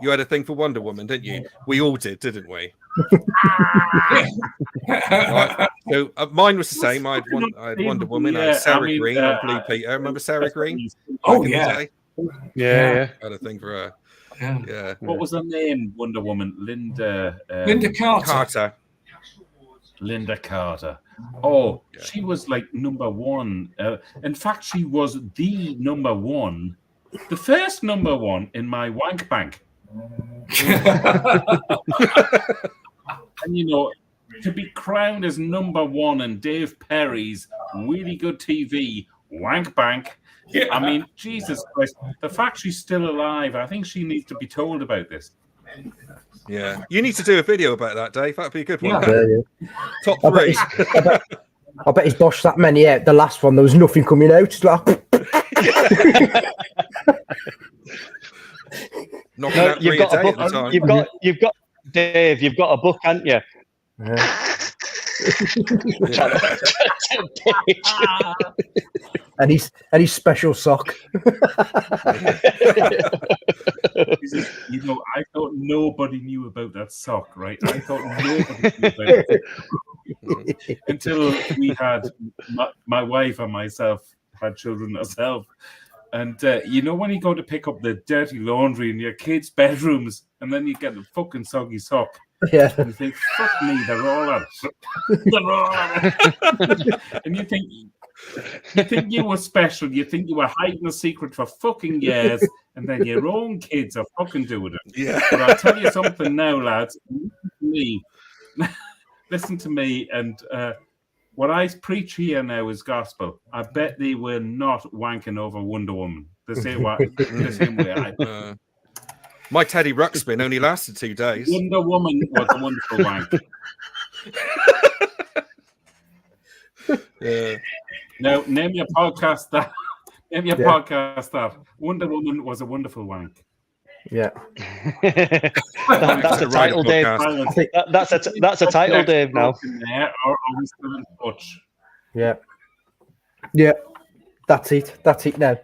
You had a thing for Wonder Woman, didn't you? We all did, didn't we? Right. So mine was the same. I had Wonder Woman. I had Sarah Green on Blue Peter. Remember Sarah Green? Oh, Back in the yeah. day? Yeah. I had a thing for her. Yeah. Yeah. What was her name? Wonder Woman, Linda. Linda Carter. Carter. Linda Carter. Oh, Yeah. she was like number one. In fact, she was the number one, the first number one in my wank bank. And to be crowned as number one in Dave Perry's really good TV wank bank. Yeah. I mean, Jesus Christ, the fact she's still alive, I think she needs to be told about this. Yeah. You need to do a video about that, Dave. That'd be a good one. Yeah. Top I bet three. I bet he's boshed that many out. The last one, there was nothing coming out. It's like, Knocking No, out three a day at the time. You've got Dave. You've got a book, haven't you? and his special sock. I thought nobody knew about that sock, right? I thought nobody knew about it until we had my wife and myself had children ourselves. And when you go to pick up the dirty laundry in your kids' bedrooms, and then you get a fucking soggy sock, Yeah. and you think, "Fuck me, they're all at it." They're all at it. And you think you were special. You think you were hiding a secret for fucking years, and then your own kids are fucking doing it. Yeah. But I'll tell you something now, lads. Listen to me, and what I preach here now is gospel. I bet they were not wanking over Wonder Woman the same way I. My Teddy Ruxpin only lasted 2 days. Wonder Woman was a wonderful wank. Yeah. Now, name your podcast that. Name your podcast that. Wonder Woman was a wonderful wank. Yeah. That's a title, Dave. That's a title, Dave. Now. Or are we still in touch? Yeah. Yeah. That's it now.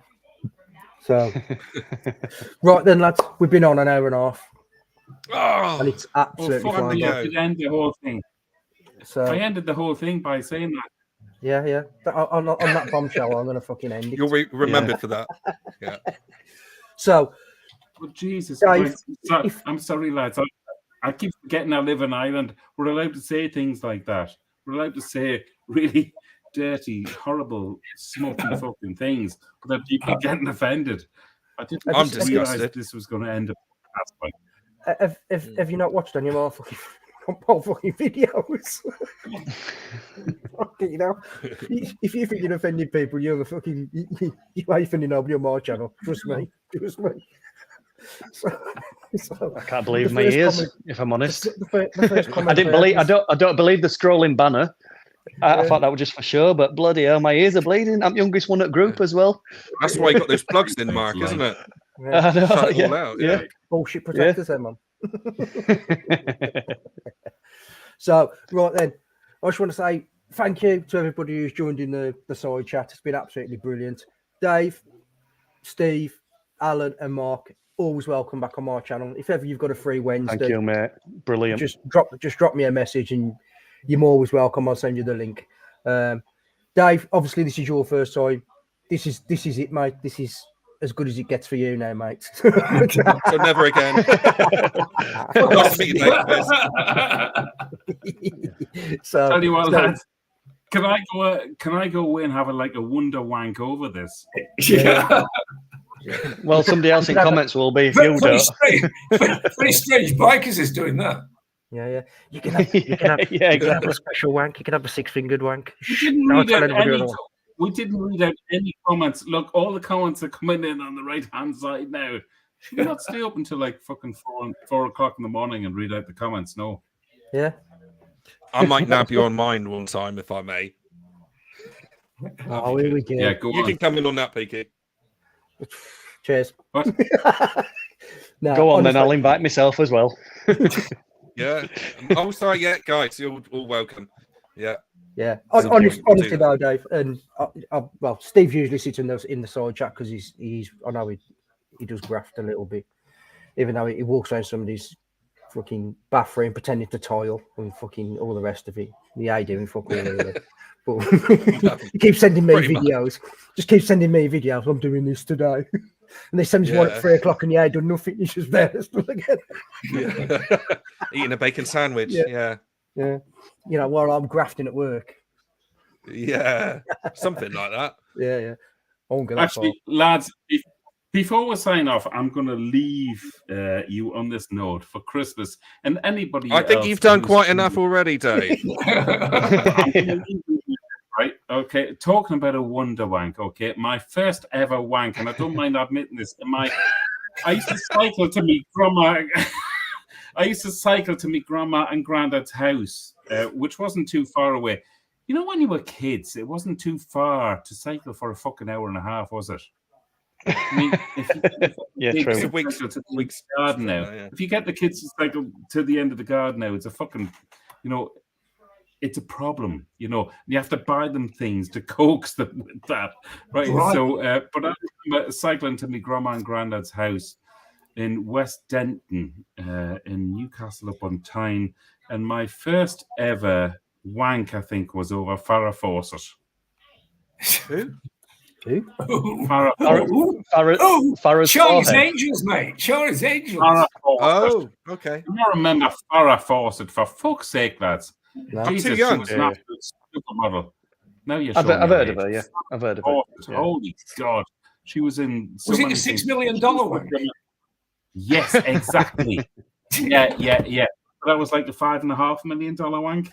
So, right then, lads, we've been on an hour and a half, and Oh, it's absolutely fuck fine. me, I could end the whole thing. So, I ended the whole thing by saying that. yeah. On that bombshell, I'm going to fucking end it. you'll be remembered for that. Yeah. So, Oh, Jesus Dave, Christ. I'm sorry, lads. I keep forgetting I live in Ireland. We're allowed to say things like that. We're allowed to say really dirty, horrible, smoky fucking things without people getting offended. I didn't I'm realize disgusted. this was going to end up that way. have you not watched any more fucking videos? Fucking, if you think you're offending people, you're a fucking you ain't offending nobody on my channel. Trust me. So, I can't believe the my first ears. comment- If I'm honest, the first comment I didn't believe. I don't believe the scrolling banner. I thought that was just for show, but bloody hell, my ears are bleeding. I'm youngest one at group as well. That's why you got those plugs in, Mark, isn't it? Yeah. I know, Shut it all out. yeah. Bullshit protectors, then, man. So, right then, I just want to say thank you to everybody who's joined in the side chat. It's been absolutely brilliant. Dave, Steve, Alan, and Mark, always welcome back on my channel. If ever you've got a free Wednesday, Thank you, mate. Brilliant. just drop me a message, and you're always welcome. I'll send you the link. Dave, obviously this is your first time. This is it, mate. This is as good as it gets for you now, mate. So never again. Nice to meet you, Dave. Tell you what, lads. Can I go away and have a wonder wank over this? Yeah. Well, somebody else in comments will be if you Very don't. very strange bikers is doing that. Yeah. You can have a special wank. You can have a 6-fingered wank. We didn't read out any comments. Look, all the comments are coming in on the right-hand side now. Should we not stay up until like fucking 4 o'clock in the morning and read out the comments? No. Yeah. I might nab you on mine one time if I may. Oh, here we go. Yeah, go on. You can come in on that, Peaky. Cheers. What? No, Go on, honestly, then I'll invite myself as well. Yeah. Oh, sorry. Yeah, guys, you're all welcome. Yeah. Yeah. It's Honestly, important though, Dave, and well, Steve usually sits in the side chat because he's. I know he does graft a little bit, even though he walks around somebody's fucking bathroom pretending to tile and fucking all the rest of it. Yeah, doing fuck all of it. But he keeps sending me videos. Just keep sending me videos. I'm doing this today. And they send me one at 3 o'clock and yeah, done nothing. He's just there still again. Yeah. Eating a bacon sandwich. Yeah. You know, while I'm grafting at work. Yeah. Something like that. Yeah. Actually, lads, before we sign off, I'm going to leave you on this note for Christmas. And anybody I think you've done quite enough already, Dave. Right, okay. Talking about a wonder wank, okay. My first ever wank, and I don't mind admitting this. I used to cycle to me grandma. I used to cycle to me grandma and granddad's house, which wasn't too far away. You know, when you were kids, it wasn't too far to cycle for a fucking hour and a half, was it? I mean, True. To the garden now. Yeah. If you get the kids to cycle to the end of the garden now, it's a fucking, it's a problem, You have to buy them things to coax them with that, right? So, but I remember cycling to my grandma and granddad's house in West Denton, in Newcastle upon Tyne, and my first ever wank, I think, was over Farrah Fawcett. Who? Farrah's Charlie's Angels, mate. Charlie's Angels. Oh, okay. I remember Farrah Fawcett, for fuck's sake, lads. No. Jesus, too young. she was an absolute supermodel. Now you're I've heard of her, yeah. I've heard of her. Yeah. Holy God. She was in... Was it a $6 million one? Yes, exactly. Yeah. But that was like the $5.5 million wank,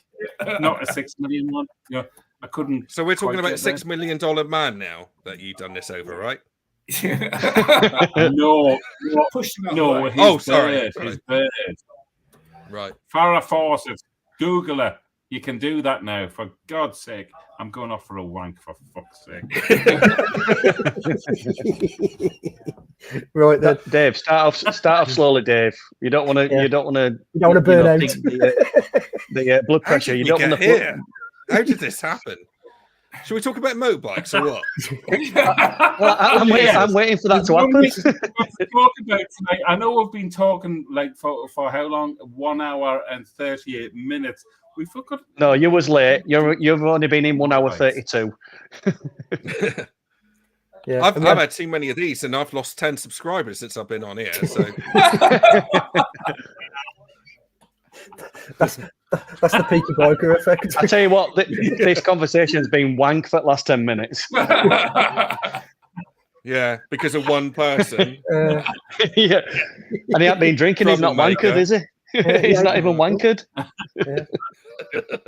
not a $6 million one. Yeah, I couldn't... So we're talking about $6 million man now that you've done this over, right? No. Sorry. His bird. Right. Farrah Fawcett. Google her. You can do that now. For God's sake, I'm going off for a wank. For fuck's sake. Right then, Dave. Start off slowly, Dave. You don't want to. Yeah. You don't want to. you don't want to burn out. The blood pressure. You don't want to. Here? How did this happen? Should we talk about motorbikes or what? Well, I'm waiting for that to happen. Talk about tonight. I know we've been talking like for how long? 1 hour and 38 minutes. We forgot. No, you was late. You've only been in 1 hour 32. Yeah, I've had too many of these, and I've lost 10 subscribers since I've been on here. So that's the Peaky Biker effect. I tell you what, this conversation's been wank for the last 10 minutes. yeah, because of one person. Yeah, and he ain't been drinking. He's not wankered, is he? He's not even wankered. Yeah.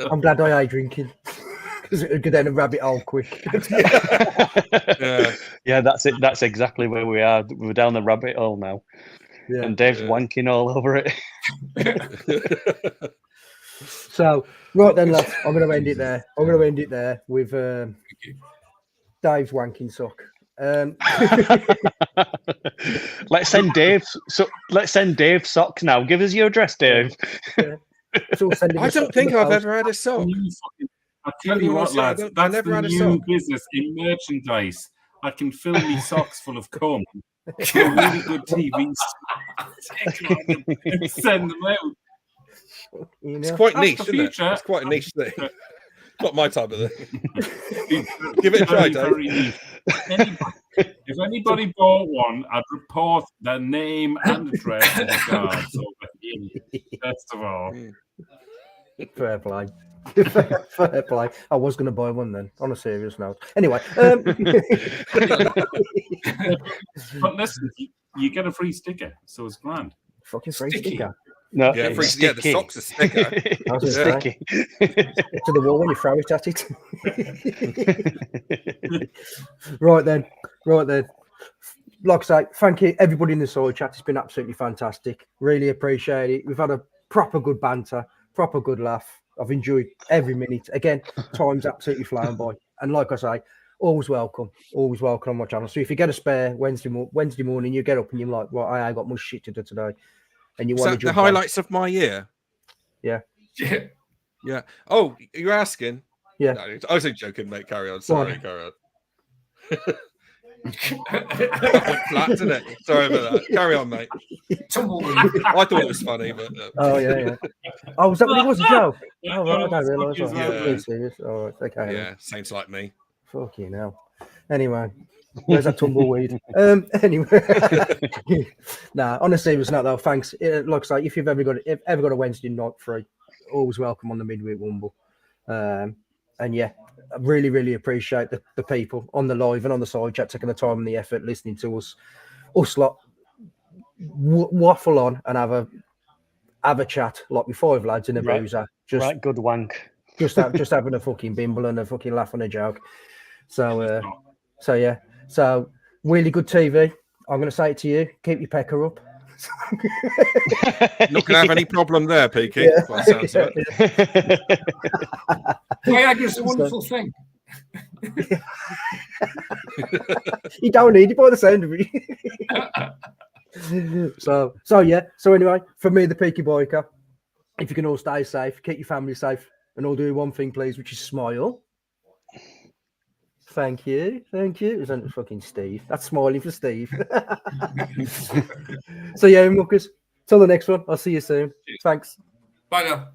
I'm glad I ain't drinking because it would go down a rabbit hole quick. Yeah, that's it. That's exactly where we are. We're down the rabbit hole now, and Dave's wanking all over it. So, right then, lads, I'm going to end it there. With Dave's wanking sock. Let's send Dave. So let's send Dave socks now. Give us your address, Dave. Yeah. I don't think I've ever had a sock. I tell you what, lads, that's the new business in merchandise. I can fill me socks full of cum. Really good TV. Send them out. You It's know? quite That's niche, the isn't it? future. It's quite a niche thing. Not my type of thing. It's Give it a try, very, Dave. very niche. If anybody bought one, I'd report their name and address to the guards over here. First of all. Fair play. Fair play. I was going to buy one then, on a serious note. Anyway. But listen, you get a free sticker, so it's grand. Fucking free Sticky. sticker. No, Yeah, it's the sticky. socks are sticker. I was gonna Sticky. To the wall when you throw it at it. Right then. Like I say, thank you everybody in the side chat. It's been absolutely fantastic. Really appreciate it. We've had a proper good banter, proper good laugh. I've enjoyed every minute. Again, time's absolutely flying by. And like I say, always welcome on my channel. So if you get a spare Wednesday morning, you get up and you're like, well, I got much shit to do today. And you Is want to that the jump on. highlights of my year? Yeah. Yeah. Oh, you're asking? Yeah. No, I was joking, mate. Carry on. Sorry, carry on. That went flat, didn't it? Sorry about that. Carry on, mate. I thought it was funny, but Oh yeah. Oh, was that what it was? A joke? Yeah, Oh, right, I don't realise. it's funny as well, Yeah. Serious. All right, okay. yeah, sounds like me. Fucking hell. Anyway, where's that tumbleweed? Anyway, nah. On a serious note, though, thanks. Like I say, if you've ever got a Wednesday night free, always welcome on the midweek Mumble. And yeah, I really, really appreciate the people on the live and on the side chat taking the time and the effort listening to us lot waffle on and have a chat like with five lads in a boozer. Just Right, good wank. just having a fucking bimble and a fucking laugh and a joke. So yeah. So really good TV. I'm going to say it to you. Keep your pecker up. Not going to have any problem there, Peaky. Yeah. By the sounds of it. Viagra's a wonderful thing. You don't need it by the sound of it. So yeah. So anyway, for me, the Peaky Biker, if you can all stay safe, keep your family safe, and all do one thing, please, which is smile. Thank you. Isn't it fucking Steve? That's smiling for Steve. So yeah, muckers. Till the next one. I'll see you soon. Thanks. Bye now.